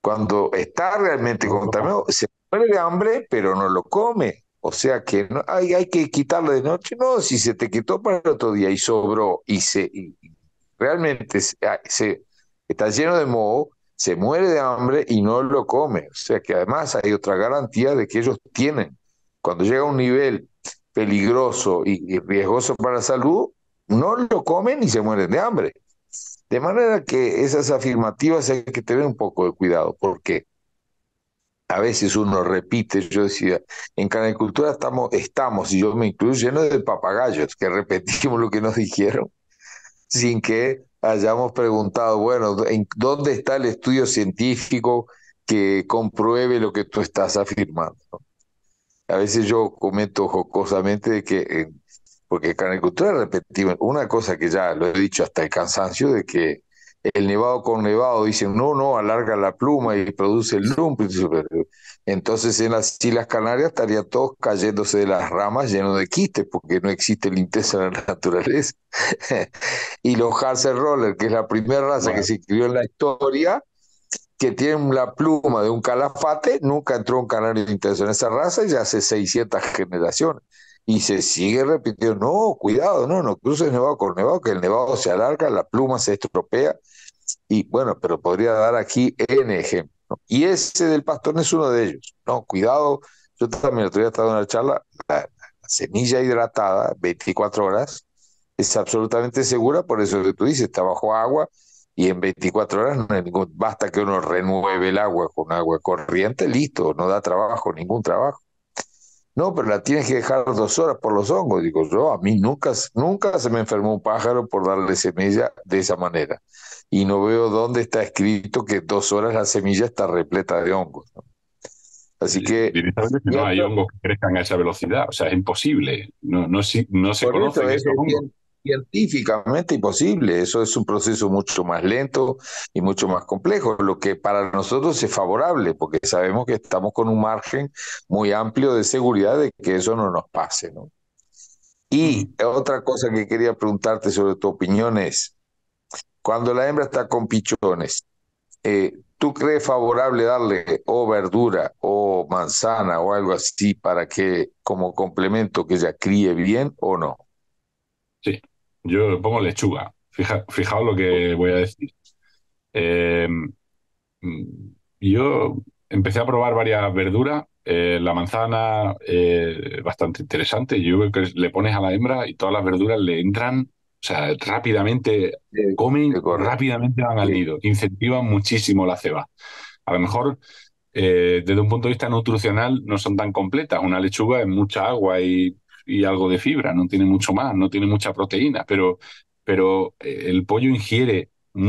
Cuando está realmente contaminado, se muere de hambre, pero no lo come. O sea que no, hay que quitarle de noche. No, si se te quitó para el otro día y sobró y realmente está lleno de moho, se muere de hambre y no lo come. O sea que además hay otra garantía de que ellos tienen. Cuando llega a un nivel peligroso y riesgoso para la salud, no lo comen y se mueren de hambre. De manera que esas afirmativas hay que tener un poco de cuidado, porque a veces uno repite, yo decía, en canicultura y yo me incluyo, llenos de papagayos, que repetimos lo que nos dijeron, sin que hayamos preguntado, bueno, ¿dónde está el estudio científico que compruebe lo que tú estás afirmando? A veces yo comento jocosamente de que, porque en canicultura repetimos, una cosa que ya lo he dicho hasta el cansancio, de que el nevado con nevado dicen, no, no, alarga la pluma y produce el lump. Entonces en las Islas Canarias estarían todos cayéndose de las ramas llenos de quistes, porque no existe limpieza en la naturaleza. Y los Hansel Roller, que es la primera raza que Bueno, se escribió en la historia, que tienen la pluma de un calafate, nunca entró un canario intenso en esa raza y ya hace 600 generaciones. Y se sigue repitiendo, no, cuidado, no, no cruces nevado con nevado, que el nevado se alarga, la pluma se estropea. Y bueno, pero podría dar aquí N ejemplo, ¿no? Y ese del pastón es uno de ellos. No, cuidado, yo también el otro día estaba en una charla, la semilla hidratada, 24 horas, es absolutamente segura, por eso que tú dices, está bajo agua y en 24 horas no hay basta que uno renueve el agua con agua corriente, listo, no da trabajo, ningún trabajo. No, pero la tienes que dejar 2 horas por los hongos. Digo yo, a mí nunca se me enfermó un pájaro por darle semilla de esa manera. Y no veo dónde está escrito que 2 horas la semilla está repleta de hongos, ¿no? Así que, directamente que no hay cierto, hongos que crezcan a esa velocidad. O sea, es imposible. No se por eso conocen eso esos es hongos. científicamente imposible. Eso es un proceso mucho más lento y mucho más complejo, lo que para nosotros es favorable, porque sabemos que estamos con un margen muy amplio de seguridad de que eso no nos pase, ¿no? Ujú. Y otra cosa que quería preguntarte sobre tu opinión es, cuando la hembra está con pichones, ¿tú crees favorable darle o verdura o manzana o algo así para que como complemento que ella críe bien o no? Sí, yo pongo lechuga. Fijaos lo que voy a decir. Eh, yo empecé a probar varias verduras. La manzana, bastante interesante. Yo creo que le pones a la hembra y todas las verduras le entran, o sea, rápidamente comen, Correcto. rápidamente van al Sí, nido. Incentivan muchísimo la ceba. A lo mejor, desde un punto de vista nutricional, no son tan completas. Una lechuga es mucha agua y algo de fibra, no tiene mucho más, no tiene mucha proteína, pero el pollo ingiere sí.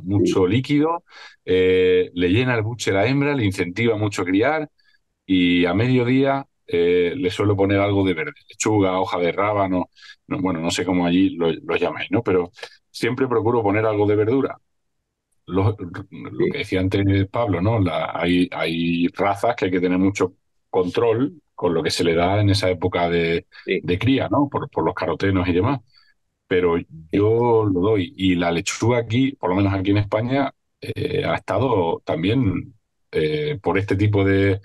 mucho líquido, le llena el buche a la hembra, le incentiva mucho a criar y a mediodía le suelo poner algo de verde, lechuga, hoja de rábano, no, bueno, no sé cómo allí lo llamáis, ¿no? Pero siempre procuro poner algo de verdura. Lo que Sí, decía antes Pablo, ¿no? Hay razas que hay que tener mucho control con lo que se le da en esa época sí, de cría, ¿no? Por los carotenos y demás, pero sí. yo lo doy. Y la lechuga aquí, por lo menos aquí en España, ha estado también, por este tipo de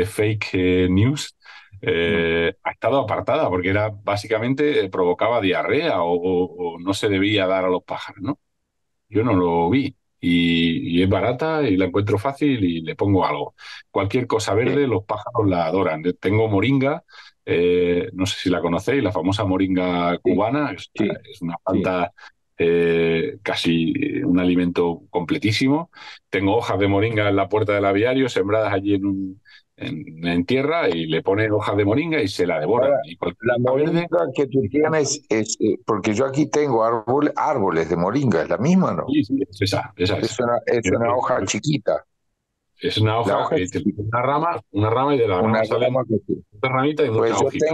fake news, Mm. ha estado apartada porque era básicamente provocaba diarrea o no se debía dar a los pájaros, ¿no? Yo no lo vi. Y es barata y la encuentro fácil y le pongo algo. Cualquier cosa Sí, verde, los pájaros la adoran. Tengo moringa, no sé si la conocéis, la famosa moringa sí, cubana, sí, es una sí. planta casi un alimento completísimo. Tengo hojas de moringa en la puerta del aviario, sembradas allí en tierra, y le pones hojas de moringa y se la devoran. Ahora, Y cualquier la hoja verde, moringa que tú le encanta. tienes es, porque yo aquí tengo árboles de moringa, ¿es la misma, no? Sí, sí, es esa es. Es una hoja chiquita. Es una La hoja, hoja es tiene chiquita, una rama, y de la una rama salen rama que sí. muchas ramitas y Pues muchas hojitas.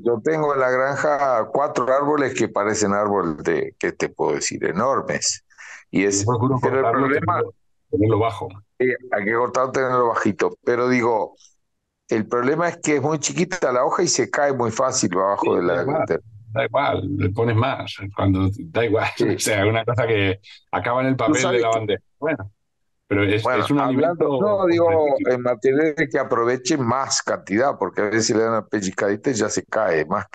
yo tengo en la granja 4 árboles que parecen árboles de, ¿qué te puedo decir? Enormes. Yo procuro Pero el cortarlo, problema, tenerlo bajo. hay que cortar, tenerlo bajito. Pero digo, el problema es que es muy chiquita la hoja y se cae muy fácil abajo Sí, de la. da igual, le pones más, cuando da igual. O Sí. sea, es una cosa que acaba en el Tú papel de sabes la que, bandeja. Bueno, pero es bueno, un hablando, alimento no digo completísimo. en materia de que aproveche más cantidad, porque a veces le dan una pellizcadita y ya se cae, más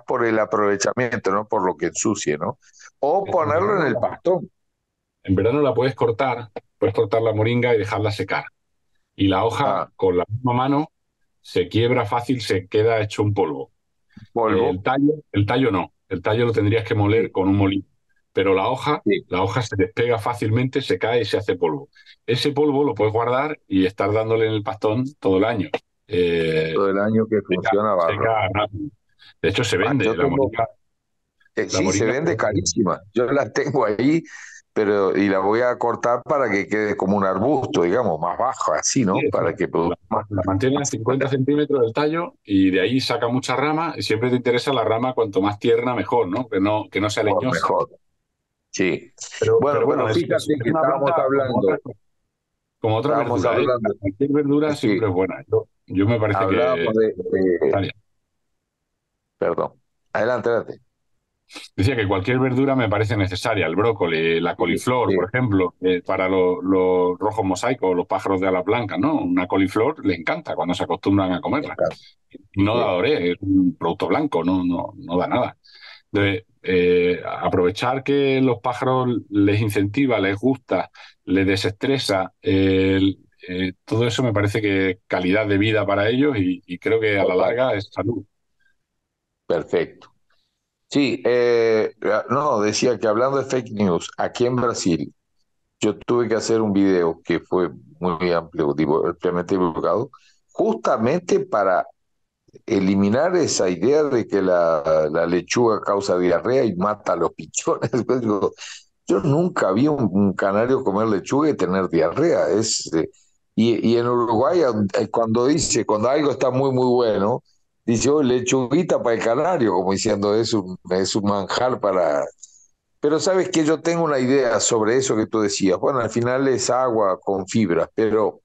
por el aprovechamiento, no por lo que ensucie, ¿no? O En ponerlo en verano el pastón. en verano la puedes cortar la moringa y dejarla secar. Y la hoja, Ah, con la misma mano, se quiebra fácil, se queda hecho un polvo. polvo. El tallo no. El tallo lo tendrías que moler Sí, con un molino. Pero sí, la hoja se despega fácilmente, se cae y se hace polvo. Ese polvo lo puedes guardar y estar dándole en el pastón todo el año. todo el año que funciona bárbaro. Seca rápido. De hecho, se Ah, vende yo tengo, la sí, se moringa. vende carísima. Yo la tengo ahí, pero y la voy a cortar para que quede como un arbusto, digamos, más bajo, así, Sí, ¿no? eso. Para que produzca La mantiene a más. 50 centímetros del tallo, y de ahí saca mucha rama. Y siempre te interesa la rama cuanto más tierna, mejor, ¿no? Que no sea Mejor, leñosa. mejor. Sí. Pero Bueno, bueno, bueno, fíjate es que una planta como otra estábamos verdura, ¿eh? hablando, Cualquier verdura sí, siempre es buena. Yo me parece que hablábamos es necesaria. perdón, adelante, adelante. Decía que cualquier verdura me parece necesaria. El brócoli, la Sí, coliflor, sí, por ejemplo, para los rojos mosaicos, los pájaros de alas blancas, ¿no? Una coliflor le encanta cuando se acostumbran a me comerla. encanta, No da sí, oré, es un producto blanco, no da nada. De aprovechar que los pájaros les incentiva, les gusta, les desestresa, todo eso me parece que es calidad de vida para ellos, y creo que a la total, larga es salud. perfecto. Sí, no, decía que hablando de fake news, aquí en Brasil, yo tuve que hacer un video que fue muy amplio, ampliamente divulgado, justamente para eliminar esa idea de que la lechuga causa diarrea y mata a los pichones. Pues digo, yo nunca vi un canario comer lechuga y tener diarrea. Y en Uruguay, cuando algo está muy, muy bueno, dice, oh, lechuguita para el canario, como diciendo, es un manjar para. Pero sabes que yo tengo una idea sobre eso que tú decías. Bueno, al final es agua con fibras, pero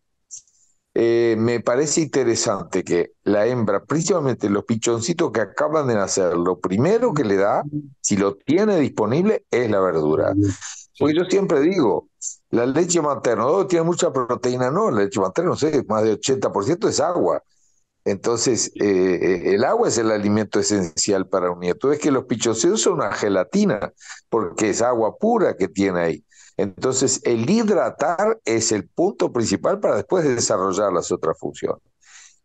me parece interesante que la hembra, principalmente los pichoncitos que acaban de nacer, lo primero que le da, si lo tiene disponible, es la verdura. Porque Sí. yo siempre digo, la leche materna, oh, tiene mucha proteína, no, la leche materna, no sé, más de 80% es agua. Entonces, el agua es el alimento esencial para un nieto. Es que los pichoncitos son una gelatina, porque es agua pura que tiene ahí. Entonces, el hidratar es el punto principal para después desarrollar las otras funciones.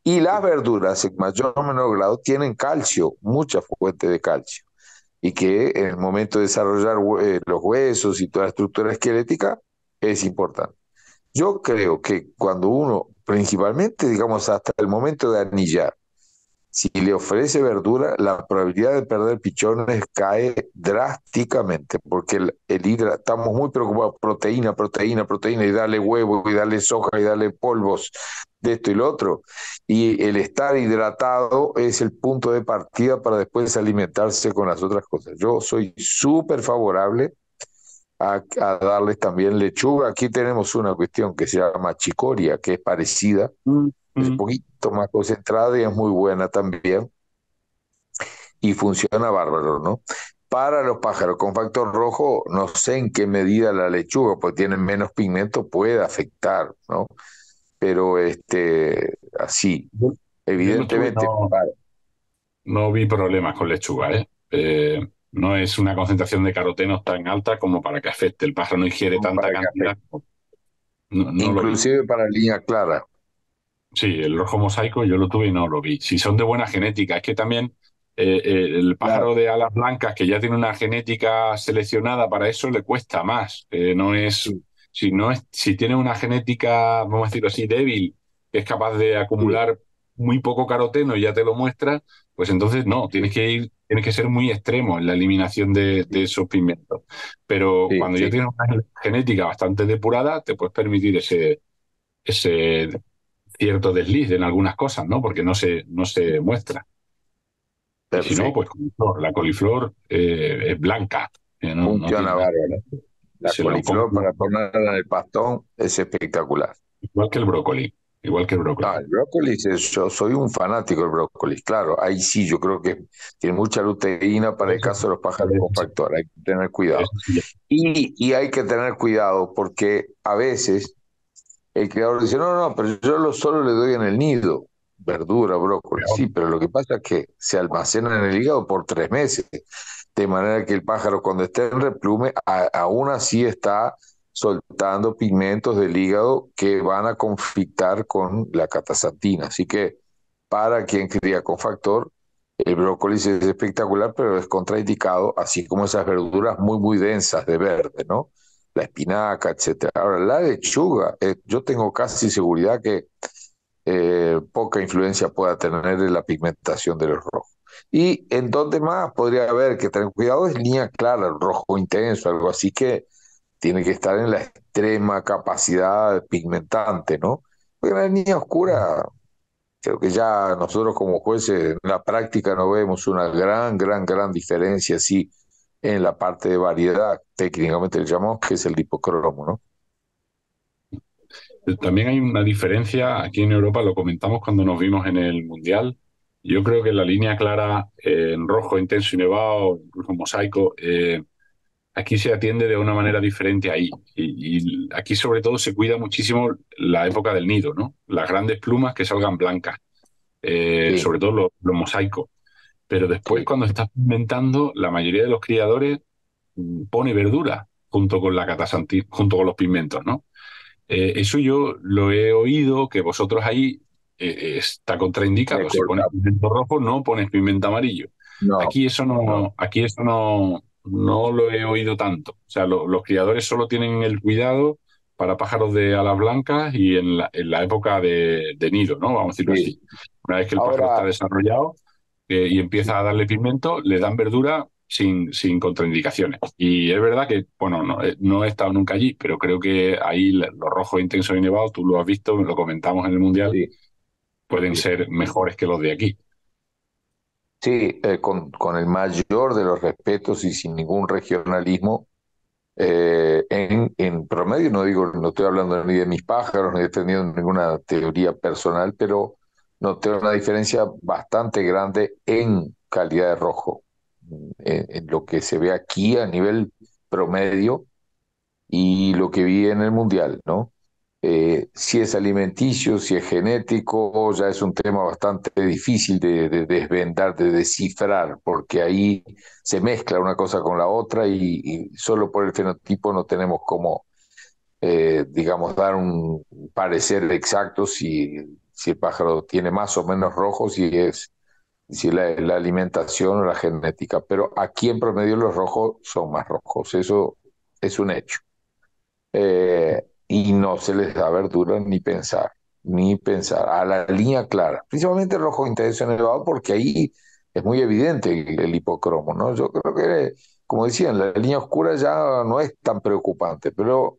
Y las verduras, en mayor o menor grado, tienen calcio, mucha fuente de calcio. Y que en el momento de desarrollar los huesos y toda la estructura esquelética es importante. Yo creo que cuando uno, principalmente, digamos, hasta el momento de anillar, si le ofrece verdura, la probabilidad de perder pichones cae drásticamente, porque estamos muy preocupados, proteína, proteína, proteína, y darle huevo, y darle soja, y darle polvos de esto y lo otro. Y el estar hidratado es el punto de partida para después alimentarse con las otras cosas. Yo soy súper favorable a darles también lechuga. Aquí tenemos una cuestión que se llama chicoria, que es parecida, Mm, es un mm. poquito más concentrada y es muy buena también y funciona bárbaro, ¿no? Para los pájaros con factor rojo, no sé en qué medida la lechuga, pues tienen menos pigmento, puede afectar, ¿no? Pero así, Yo, yo lo tuve, evidentemente, no vi problemas con lechuga, ¿eh? No es una concentración de carotenos tan alta como para que afecte. El pájaro no ingiere tanta para que cantidad. afecte, No lo vi. inclusive para línea clara. Sí, el rojo mosaico yo lo tuve y no lo vi. Si son de buena genética, es que también El claro, pájaro de alas blancas, que ya tiene una genética seleccionada para eso, le cuesta más. No es, sí, si no es, si tiene una genética, vamos a decirlo así, débil, que es capaz de sí, acumular muy poco caroteno y ya te lo muestra, pues entonces no, sí, tienes que ser muy extremo en la eliminación de sí, esos pigmentos. Pero sí, cuando ya sí, tienes una genética bastante depurada, te puedes permitir ese cierto desliz en algunas cosas, ¿no? Porque no se muestra. Y si no, pues perfecto. coliflor. La coliflor es blanca, no Funciona tiene nada. bárbaro. La Se lo come coliflor para ponerla en el pastón es espectacular. igual que el brócoli. Igual que el brócoli. Ah, el brócoli, yo soy un fanático del brócoli, claro, ahí sí, yo creo que tiene mucha luteína para el Eso, caso de los pájaros con eso, factor, hay que tener cuidado. eso sí. Y hay que tener cuidado porque a veces el criador dice, no, no, pero yo solo le doy en el nido, verdura, brócoli, sí, pero lo que pasa es que se almacena en el hígado por 3 meses, de manera que el pájaro cuando esté en replume, aún así está soltando pigmentos del hígado que van a conflictar con la catasantina. Así que para quien cría con factor, el brócoli sí es espectacular, pero es contraindicado, así como esas verduras muy, muy densas de verde, ¿no? La espinaca, etcétera. Ahora, la lechuga, yo tengo casi seguridad que poca influencia pueda tener en la pigmentación de los rojos. Y en donde más podría haber que tener cuidado es línea clara, el rojo intenso, algo así que tiene que estar en la extrema capacidad pigmentante, ¿no? Porque en la línea oscura, creo que ya nosotros como jueces en la práctica no vemos una gran, gran, gran diferencia así en la parte de variedad, técnicamente le llamamos, que es el hipocromo, ¿no? También hay una diferencia aquí en Europa, lo comentamos cuando nos vimos en el Mundial. Yo creo que la línea clara en rojo intenso y nevado, incluso mosaico, aquí se atiende de una manera diferente ahí. Y aquí sobre todo se cuida muchísimo la época del nido, ¿no? Las grandes plumas que salgan blancas, Sí, sobre todo los mosaicos. Pero después, sí, cuando estás pimentando, la mayoría de los criadores pone verdura junto con la junto con los pigmentos, ¿no? Eso yo lo he oído, que vosotros ahí está me contraindicado. Si pones corta. pimiento rojo, no pones pimiento amarillo. No, no, Aquí eso no lo he oído tanto. O sea, los criadores solo tienen el cuidado para pájaros de alas blancas y en la época de nido, ¿no? Vamos a decirlo sí. así. Una vez que el pájaro está Ahora, desarrollado y empieza a darle pigmento, le dan verdura sin contraindicaciones. Y es verdad que, bueno, no he estado nunca allí, pero creo que ahí los rojos intensos y nevados, tú lo has visto, lo comentamos en el Mundial, sí, pueden sí. ser mejores que los de aquí. Sí, con el mayor de los respetos y sin ningún regionalismo, en promedio, no digo, no estoy hablando ni de mis pájaros, ni he tenido ninguna teoría personal, pero noté una diferencia bastante grande en calidad de rojo, en lo que se ve aquí a nivel promedio y lo que vi en el Mundial, ¿no? Si es alimenticio, si es genético, ya es un tema bastante difícil de desvendar, de descifrar, porque ahí se mezcla una cosa con la otra y solo por el fenotipo no tenemos como, digamos, dar un parecer exacto si el pájaro tiene más o menos rojo, si la alimentación o la genética, pero aquí en promedio los rojos son más rojos, eso es un hecho. Y no se les da verdura ni pensar, ni pensar. A la línea clara, principalmente el rojo intenso en elevado, porque ahí es muy evidente el hipocromo, ¿no? Yo creo que, como decían, la línea oscura ya no es tan preocupante, pero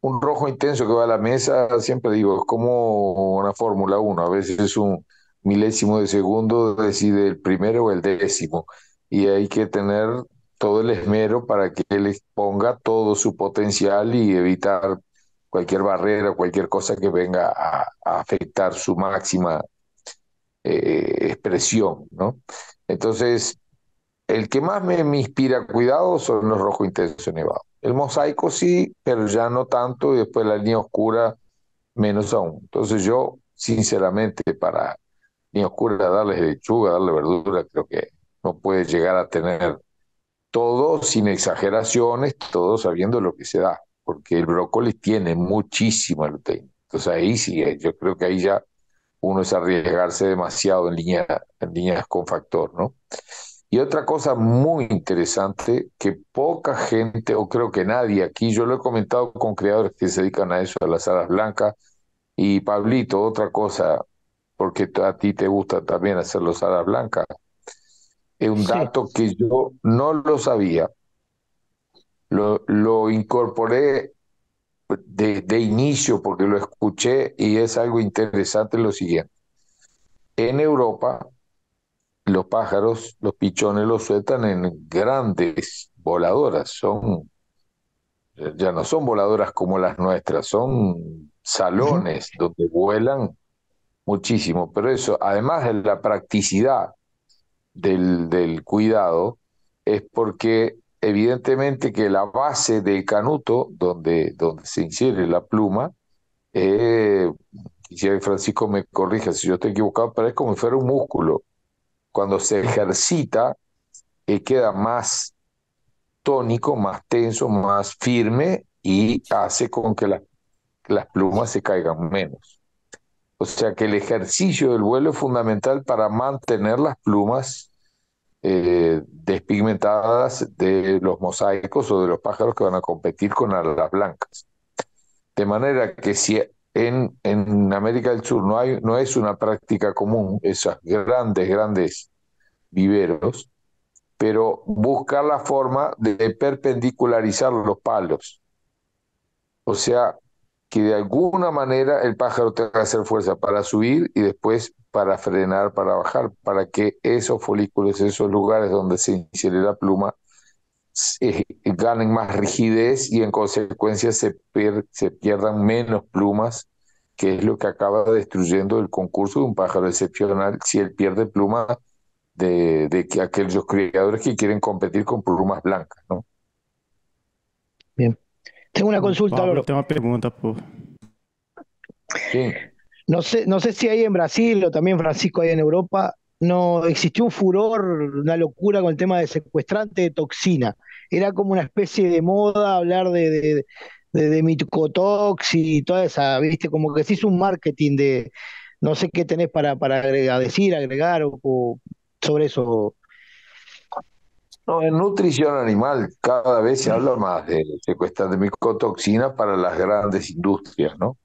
un rojo intenso que va a la mesa, siempre digo, es como una Fórmula 1, a veces es un milésimo de segundo, decide el primero o el décimo, y hay que tener todo el esmero para que él exponga todo su potencial y evitar cualquier barrera, cualquier cosa que venga a afectar su máxima expresión, ¿no? Entonces, el que más me inspira cuidado son los rojos intensos nevados. El mosaico sí, pero ya no tanto, y después la línea oscura menos aún. Entonces yo, sinceramente, para línea oscura darle lechuga, darle verdura, creo que no puede llegar a tener todo sin exageraciones, todo sabiendo lo que se da, porque el brócoli tiene muchísima luteína. Entonces ahí sí, yo creo que ahí ya uno es arriesgarse demasiado en líneas con factor, ¿no? Y otra cosa muy interesante que poca gente, o creo que nadie aquí, yo lo he comentado con creadores que se dedican a eso, a las alas blancas, y Pablito, otra cosa, porque a ti te gusta también hacer los alas blancas, es un Sí, dato que yo no lo sabía, lo incorporé de inicio porque lo escuché y es algo interesante lo siguiente. En Europa, los pájaros, los pichones los sueltan en grandes voladoras, ya no son voladoras como las nuestras, son ujú, salones donde vuelan muchísimo, pero eso, además de la practicidad del cuidado, es porque evidentemente que la base del canuto, donde se infiere la pluma, eh, quisiera que Francisco me corrija si yo estoy equivocado, pero es como si fuera un músculo. Cuando se ejercita, queda más tónico, más tenso, más firme y hace con que las plumas se caigan menos. O sea que el ejercicio del vuelo es fundamental para mantener las plumas despigmentadas de los mosaicos o de los pájaros que van a competir con alas blancas. De manera que si en América del Sur no es una práctica común, esas grandes viveros, pero buscar la forma de perpendicularizar los palos. O sea, que de alguna manera el pájaro tenga que hacer fuerza para subir y después para frenar, para bajar, para que esos folículos, esos lugares donde se infiere la pluma, ganen más rigidez y en consecuencia se pierdan menos plumas, que es lo que acaba destruyendo el concurso de un pájaro excepcional si él pierde plumas de que aquellos criadores que quieren competir con plumas blancas, ¿no? bien. Tengo una O consulta, Pablo Loro. tem uma pergunta, pô. Sí. No sé si ahí en Brasil o también Francisco ahí en Europa, no existió un furor, una locura con el tema de secuestrante de toxina. Era como una especie de moda hablar de micotox y toda esa, ¿viste? Como que se hizo un marketing de, no sé qué tenés para decir, agregar o sobre eso. No, en nutrición animal cada vez se habla más de secuestrar de micotoxinas para las grandes industrias, ¿no?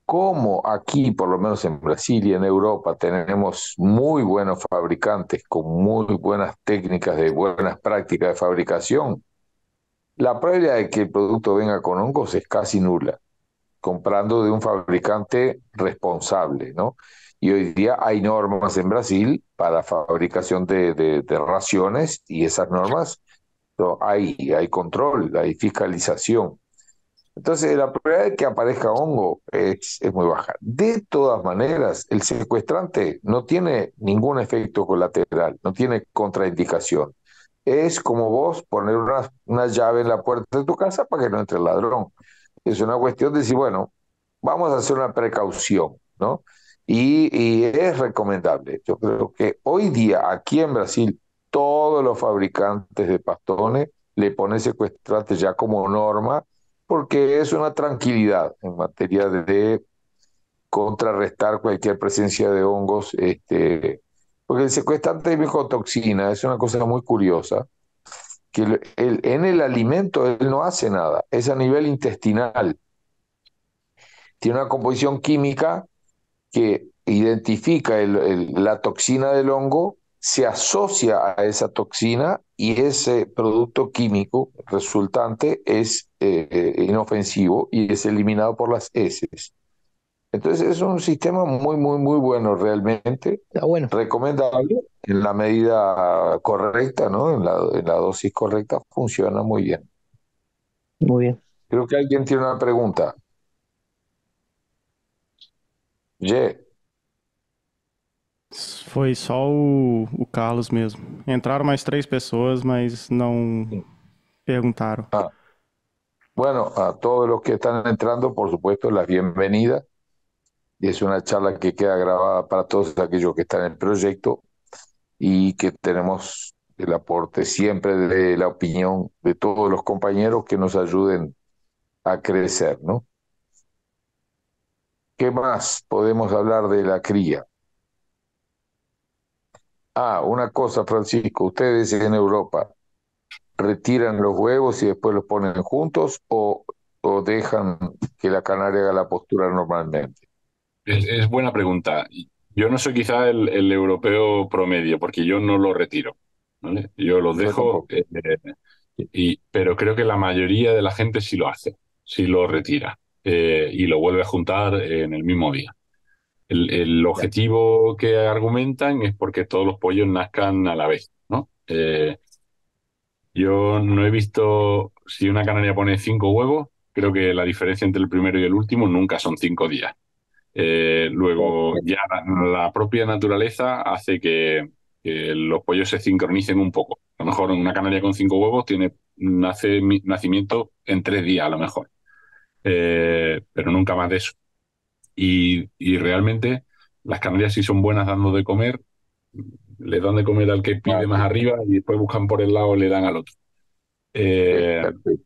Como aquí, por lo menos en Brasil y en Europa, tenemos muy buenos fabricantes con muy buenas técnicas de buenas prácticas de fabricación, la probabilidad de que el producto venga con hongos es casi nula, comprando de un fabricante responsable, ¿no? Y hoy día hay normas en Brasil para fabricación de raciones y esas normas, no, hay control, hay fiscalización. Entonces, la probabilidad de que aparezca hongo es muy baja. De todas maneras, el secuestrante no tiene ningún efecto colateral, no tiene contraindicación. Es como vos poner una llave en la puerta de tu casa para que no entre el ladrón. Es una cuestión de decir, bueno, vamos a hacer una precaución, ¿no? Y es recomendable. Yo creo que hoy día, aquí en Brasil, todos los fabricantes de pastones le ponen secuestrantes ya como norma porque es una tranquilidad en materia de contrarrestar cualquier presencia de hongos, porque el secuestrante de micotoxina es una cosa muy curiosa, que en el alimento él no hace nada, es a nivel intestinal, tiene una composición química que identifica la toxina del hongo, se asocia a esa toxina y ese producto químico resultante es inofensivo y es eliminado por las heces. Entonces es un sistema muy bueno realmente, Está bueno, recomendable en la medida correcta, ¿no? En la dosis correcta funciona muy bien. muy bien. Creo que alguien tiene una pregunta. Ye, Foi só o Carlos mesmo. Entraram mais três pessoas, mas não perguntaram. ah, bueno, a todos los que están entrando, por supuesto, las bienvenidas. Y es una charla que queda grabada para todos aquellos que están en el proyecto y que tenemos el aporte siempre de la opinión de todos los compañeros que nos ayuden a crecer, ¿no? ¿Qué más podemos hablar de la cría? Una cosa, Francisco, ustedes en Europa retiran los huevos y después los ponen juntos o dejan que la canaria haga la postura normalmente. Es buena pregunta. Yo no soy quizá el europeo promedio, porque yo no lo retiro, ¿vale? Yo los Yo dejo, tampoco. pero creo que la mayoría de la gente sí lo hace, sí lo retira y lo vuelve a juntar en el mismo día. El Ya. objetivo que argumentan es porque todos los pollos nazcan a la vez, ¿no? Yo no he visto, si una canaria pone 5 huevos, creo que la diferencia entre el primero y el último nunca son 5 días. Luego ya la propia naturaleza hace que los pollos se sincronicen un poco. A lo mejor una canaria con 5 huevos nace nacimiento en 3 días a lo mejor. Pero nunca más de eso. Y realmente las canarias sí son buenas dando de comer, le dan de comer al que pide más Sí, arriba y después buscan por el lado, le dan al otro. Eh, perfecto.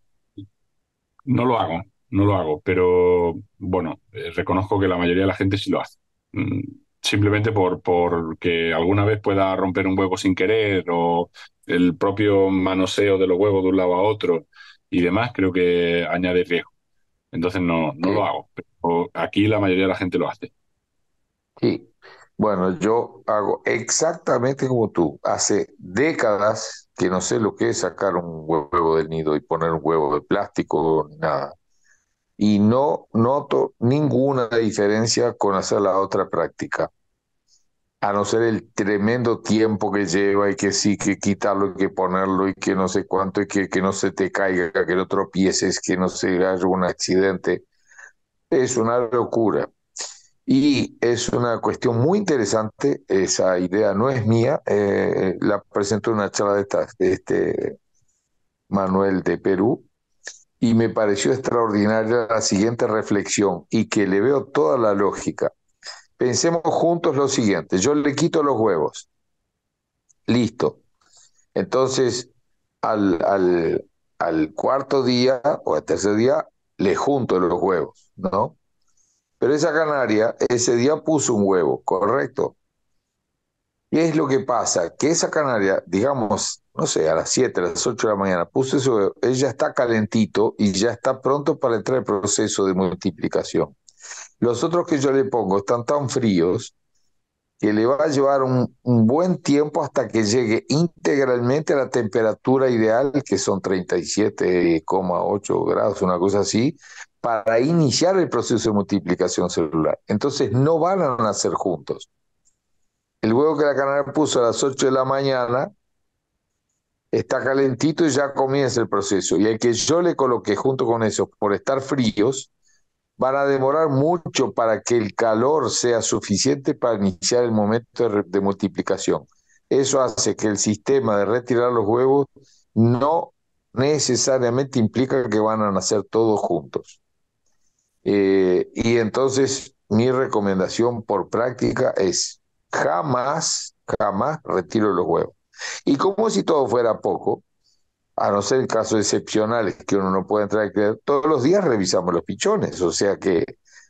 no lo hago, no lo hago, pero bueno, reconozco que la mayoría de la gente sí lo hace. Mm, Simplemente porque alguna vez pueda romper un huevo sin querer o el propio manoseo de los huevos de un lado a otro y demás, creo que añade riesgo. Entonces no lo Sí, hago, pero aquí la mayoría de la gente lo hace. sí. Bueno, yo hago exactamente como tú. Hace décadas que no sé lo que es sacar un huevo del nido y poner un huevo de plástico ni nada. Y no noto ninguna diferencia con hacer la otra práctica. A no ser el tremendo tiempo que lleva y que sí, que quitarlo y que ponerlo y que no sé cuánto y que no se te caiga, que no tropieces, que no se haya un accidente. Es una locura. Y es una cuestión muy interesante, esa idea no es mía, la presentó en una charla de este Manuel de Perú, y me pareció extraordinaria la siguiente reflexión y que le veo toda la lógica. Pensemos juntos lo siguiente, yo le quito los huevos, listo. Entonces, al, al, al cuarto día o al tercer día, le junto los huevos, ¿no? Pero esa canaria ese día puso un huevo, ¿correcto? ¿Qué es lo que pasa? Que esa canaria, digamos, no sé, a las 7, a las 8 de la mañana, puso ese huevo, ella está calentito y ya está pronto para entrar el proceso de multiplicación. Los otros que yo le pongo están tan fríos que le va a llevar un buen tiempo hasta que llegue integralmente a la temperatura ideal, que son 37,8 grados, una cosa así, para iniciar el proceso de multiplicación celular. Entonces no van a nacer juntos. El huevo que la canaria puso a las 8 de la mañana está calentito y ya comienza el proceso. Y el que yo le coloqué junto con eso, por estar fríos, van a demorar mucho para que el calor sea suficiente para iniciar el momento de multiplicación. Eso hace que el sistema de retirar los huevos no necesariamente implica que van a nacer todos juntos. Y entonces mi recomendación por práctica es jamás retiro los huevos. Y como si todo fuera poco, a no ser casos excepcionales que uno no puede entrar a creer, todos los días revisamos los pichones. O sea que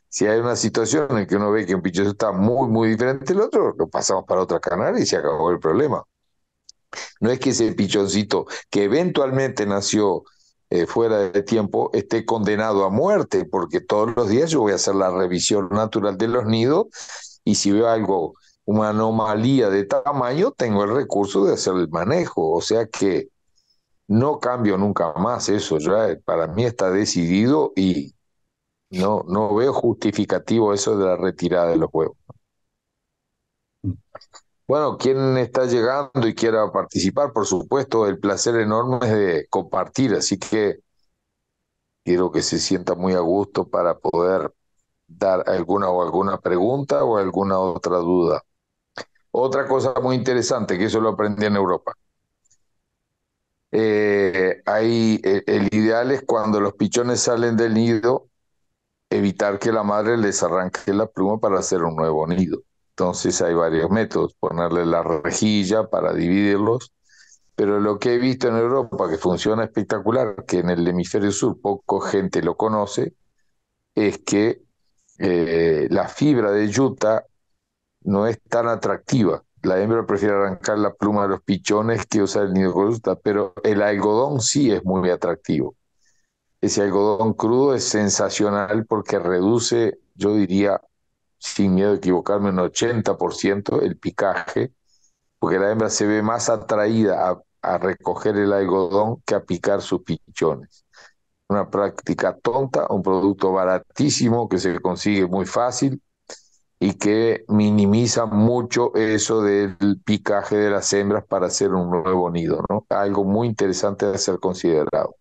si hay una situación en que uno ve que un pichón está muy diferente del otro, lo pasamos para otra canaria y se acabó el problema. No es que ese pichoncito que eventualmente nació fuera de tiempo esté condenado a muerte, porque todos los días yo voy a hacer la revisión natural de los nidos y si veo algo, una anomalía de tamaño, tengo el recurso de hacer el manejo. O sea que no cambio nunca más eso, ya para mí está decidido y no veo justificativo eso de la retirada de los huevos. Bueno, quien está llegando y quiera participar, por supuesto, el placer enorme es de compartir, así que quiero que se sienta muy a gusto para poder dar alguna pregunta o alguna otra duda. Otra cosa muy interesante, que eso lo aprendí en Europa. El ideal es cuando los pichones salen del nido, evitar que la madre les arranque la pluma para hacer un nuevo nido. Entonces hay varios métodos, ponerle la rejilla para dividirlos, pero lo que he visto en Europa que funciona espectacular, que en el hemisferio sur poco gente lo conoce, es que la fibra de yuta no es tan atractiva. La hembra prefiere arrancar la pluma de los pichones que usar el nido con yuta, pero el algodón sí es muy atractivo. Ese algodón crudo es sensacional porque reduce, yo diría, sin miedo a equivocarme, un 80% el picaje, porque la hembra se ve más atraída a recoger el algodón que a picar sus pichones. Una práctica tonta, un producto baratísimo que se consigue muy fácil y que minimiza mucho eso del picaje de las hembras para hacer un nuevo nido, ¿no? Algo muy interesante de ser considerado.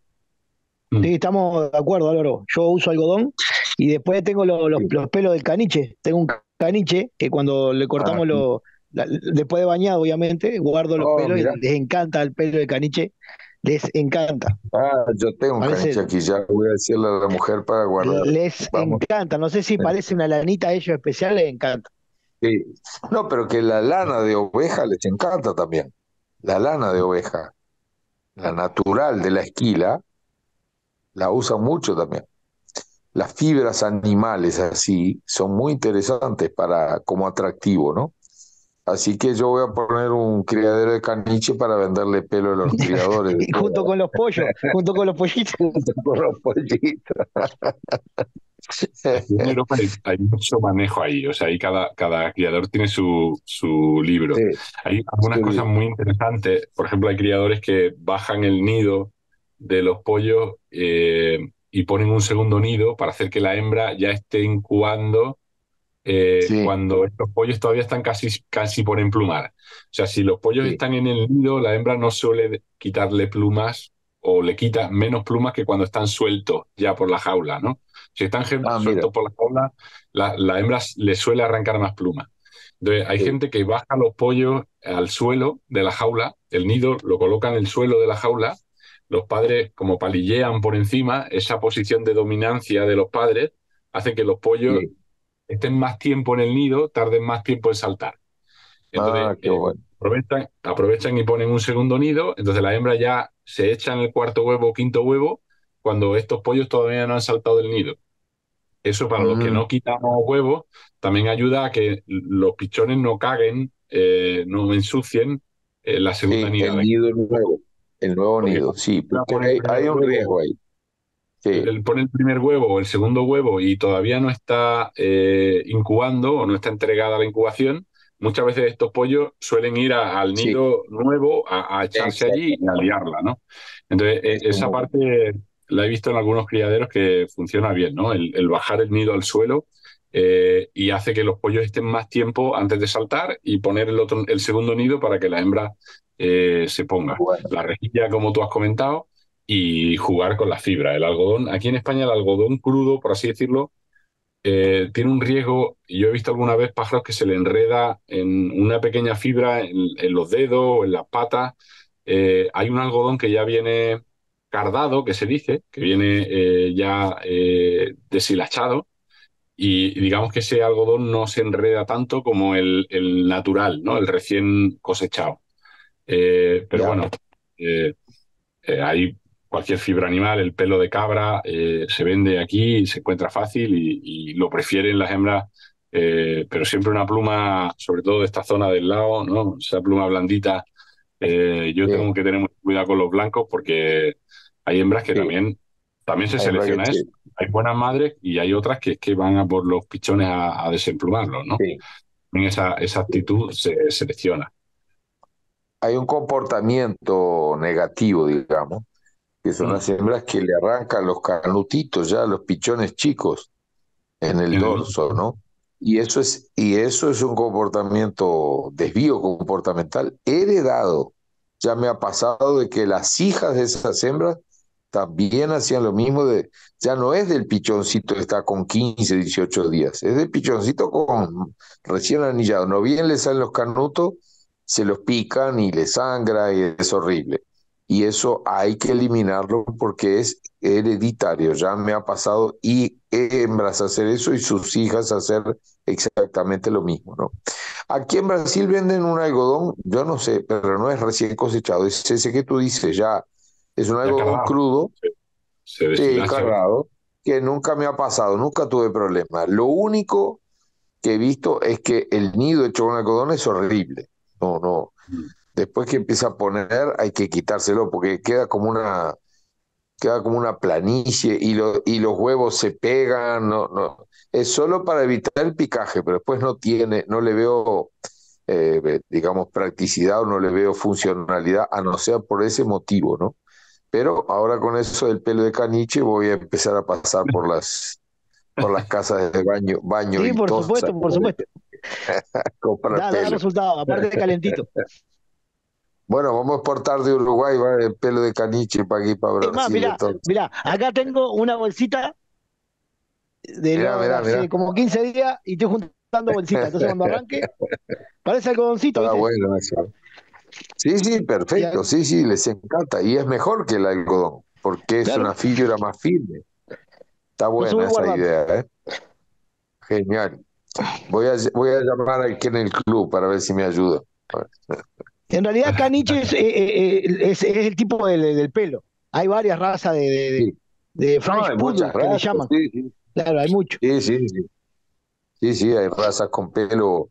Sí, estamos de acuerdo, Álvaro. Yo uso algodón y después tengo Sí. los pelos del caniche. Tengo un caniche que cuando le Ah, cortamos después de bañado, obviamente, guardo los oh, pelos y mira. les encanta el pelo del caniche. Les encanta. Yo tengo un caniche Parece, aquí, ya voy a decirle a la mujer para guardar. les Vamos. encanta. No sé si parece una lanita a ellos especial, les encanta. Sí. No, pero que la lana de oveja les encanta también. La lana de oveja, la natural de la esquila, la usan mucho también. Las fibras animales así son muy interesantes para como atractivo, ¿no? Así que yo voy a poner un criadero de caniche para venderle pelo a los criadores de Y junto todas con los pollos, junto con los pollitos. con los pollitos. Aquí en Europa hay mucho manejo ahí, o sea, ahí cada criador tiene su libro. Sí, Hay algunas cosas sí, muy interesantes, por ejemplo, hay criadores que bajan el nido de los pollos y ponen un segundo nido para hacer que la hembra ya esté incubando sí, cuando estos pollos todavía están casi por emplumar. O sea, si los pollos sí. están en el nido, la hembra no suele quitarle plumas o le quita menos plumas que cuando están sueltos ya por la jaula, ¿no? Si están Mira, sueltos por la jaula, la hembra le suele arrancar más plumas. Entonces, hay sí, gente que baja los pollos al suelo de la jaula, el nido lo coloca en el suelo de la jaula, los padres como palillean por encima, esa posición de dominancia de los padres hace que los pollos sí. estén más tiempo en el nido, tarden más tiempo en saltar. Entonces, Qué bueno. aprovechan y ponen un segundo nido, entonces la hembra ya se echa en el cuarto huevo o quinto huevo cuando estos pollos todavía no han saltado del nido. Eso para los que Mm, no quitamos huevos también ayuda a que los pichones no caguen, no ensucien la segunda sí, el nidada. nido nuevo, el nuevo Porque nido, cuando sí, la porque pone el primer hay un riesgo huevo, ahí. Sí, él pone el primer huevo o el segundo huevo y todavía no está incubando o no está entregada la incubación, muchas veces estos pollos suelen ir al sí, nido nuevo a echarse allí y a exactamente. liarla, ¿no? Entonces, Eso es esa muy, parte la he visto en algunos criaderos que funciona bien, ¿no? El bajar el nido al suelo y hace que los pollos estén más tiempo antes de saltar y poner el segundo nido para que la hembra se muy ponga. bueno. La rejilla, como tú has comentado, y jugar con la fibra. El algodón, aquí en España el algodón crudo, por así decirlo, tiene un riesgo. Yo he visto alguna vez pájaros que se le enreda en una pequeña fibra en los dedos o en las patas. Hay un algodón que ya viene cardado, que se dice, que viene ya deshilachado. Y digamos que ese algodón no se enreda tanto como el natural, ¿no? El recién cosechado. Pero Ya. bueno, eh, hay cualquier fibra animal, el pelo de cabra se vende aquí y se encuentra fácil y lo prefieren las hembras, pero siempre una pluma, sobre todo de esta zona del lado, ¿no? Esa pluma blandita. Yo Sí, tengo que tener mucho cuidado con los blancos porque hay hembras que sí, también se hay selecciona eso. sí, Hay buenas madres y hay otras que van a por los pichones a desemplumarlos, ¿no? sí, En esa sí. actitud se selecciona. Hay un comportamiento negativo, digamos, que son Mm. las hembras que le arrancan los canutitos ya, los pichones chicos en el En el- dorso, ¿no? Y eso es un comportamiento, desvío comportamental heredado. Ya me ha pasado de que las hijas de esas hembras también hacían lo mismo ya no es del pichoncito que está con 15 18 días, es del pichoncito con recién anillado. No bien le salen los canutos, se los pican y le sangra y es horrible. Y eso hay que eliminarlo porque es hereditario. Ya me ha pasado y hembras hacer eso y sus hijas hacer exactamente lo mismo, ¿no? Aquí en Brasil venden un algodón, yo no sé, pero no es recién cosechado, es ese que tú dices, ya es un Ya algodón cargado, crudo, se sí, deshilacha. cargado, que nunca me ha pasado, nunca tuve problemas. Lo único que he visto es que el nido hecho con algodón es horrible. No, no. Después que empieza a poner, hay que quitárselo porque queda como una planicie y los huevos se pegan. No, no. Es solo para evitar el picaje, pero después no le veo, digamos, practicidad o no le veo funcionalidad, a no ser por ese motivo, ¿no? Pero ahora con eso del pelo de caniche voy a empezar a pasar por las casas de baño Sí, y por tosas supuesto, por supuesto. a comprar Da pelo. resultado, aparte de calentito. Bueno, vamos a exportar de Uruguay, va el pelo de caniche para aquí, para Es más, Brasil, entonces. mirá, acá tengo una bolsita de Mirá. hace como 15 días y estoy juntando bolsitas. Entonces cuando arranque, parece algodoncito, Está ¿viste? bueno eso. Sí, Y perfecto, sí, les encanta. Y es mejor que el algodón, porque es claro, una fibra más firme. Está entonces buena voy esa guardando. idea, ¿eh? Genial. Voy a llamar aquí en el club para ver si me ayuda. En realidad caniche es el tipo del pelo. Hay varias razas Sí. de No, French hay muchas Poodle que le razas, llaman. sí. Claro, hay mucho. Sí. Sí, hay razas con pelo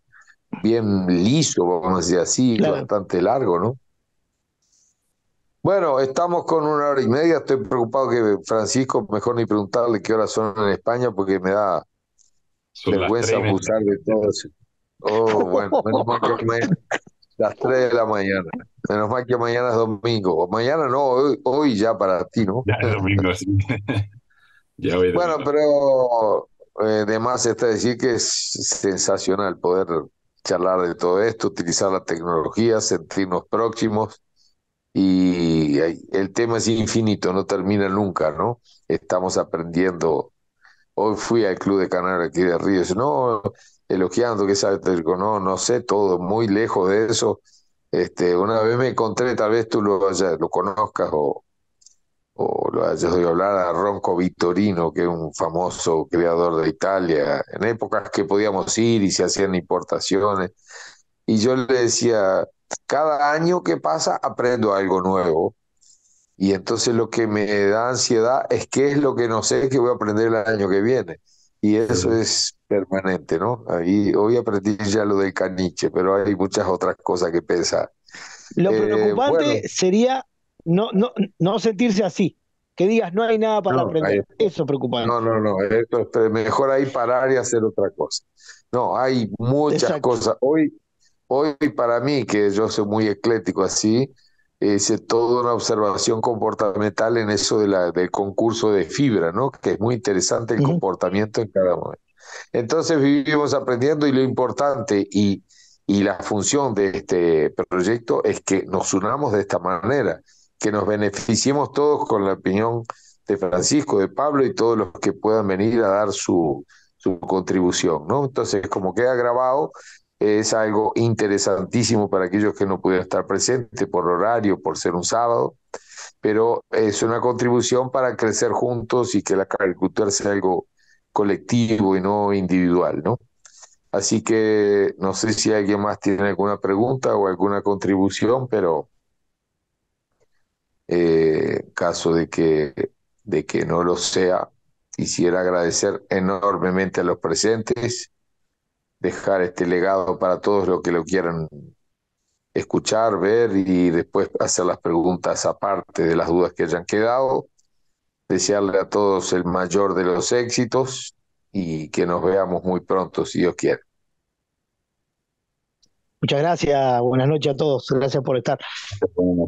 bien liso, vamos a decir así, Claro. bastante largo, ¿no? Bueno, estamos con 1 hora y media. Estoy preocupado que Francisco, mejor ni preguntarle qué horas son en España porque me da Son las vergüenza 3:30. abusar de todo eso. Oh, bueno, menos mal que las 3 de la mañana. Menos mal que mañana es domingo. O mañana no, hoy ya para ti, ¿no? Ya es domingo, sí. Ya hoy es Bueno, domingo. pero de más está decir que es sensacional poder charlar de todo esto, utilizar la tecnología, sentirnos próximos y el tema es infinito, no termina nunca, ¿no? Estamos aprendiendo. Hoy fui al Club de Canarias aquí de Ríos, no elogiando que sabe, digo, no sé todo, muy lejos de eso. Una vez me encontré, tal vez tú lo conozcas o lo hayas oído hablar a Ronco Vittorino, que es un famoso creador de Italia, en épocas que podíamos ir y se hacían importaciones. Y yo le decía, cada año que pasa aprendo algo nuevo. Y entonces lo que me da ansiedad es qué es lo que no sé que voy a aprender el año que viene. Y eso Ujú. es permanente, ¿no? Ahí, hoy aprendí ya lo del caniche, pero hay muchas otras cosas que pensar. Lo Bueno, preocupante sería no, no, no sentirse así. Que digas, no hay nada para no, aprender. Eso es preocupante. no, esto es mejor ahí parar y hacer otra cosa. No, hay muchas Exacto. cosas. Hoy para mí, que yo soy muy eclético así, hice toda una observación comportamental en eso del concurso de fibra, ¿no? Que es muy interesante el Ujú. comportamiento en cada momento. Entonces vivimos aprendiendo y lo importante y la función de este proyecto es que nos unamos de esta manera, que nos beneficiemos todos con la opinión de Francisco, de Pablo y todos los que puedan venir a dar su contribución, ¿no? Entonces, como queda grabado, es algo interesantísimo para aquellos que no pudieran estar presentes por horario, por ser un sábado, pero es una contribución para crecer juntos y que la agricultura sea algo colectivo y no individual, ¿no? Así que no sé si alguien más tiene alguna pregunta o alguna contribución, pero en caso de que no lo sea, quisiera agradecer enormemente a los presentes, dejar este legado para todos los que lo quieran escuchar, ver y después hacer las preguntas aparte de las dudas que hayan quedado. Desearle a todos el mayor de los éxitos y que nos veamos muy pronto, si Dios quiere. Muchas gracias. Buenas noches a todos. Gracias por estar. Un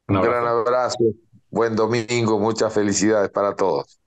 Un gran abrazo. abrazo, buen domingo, muchas felicidades para todos.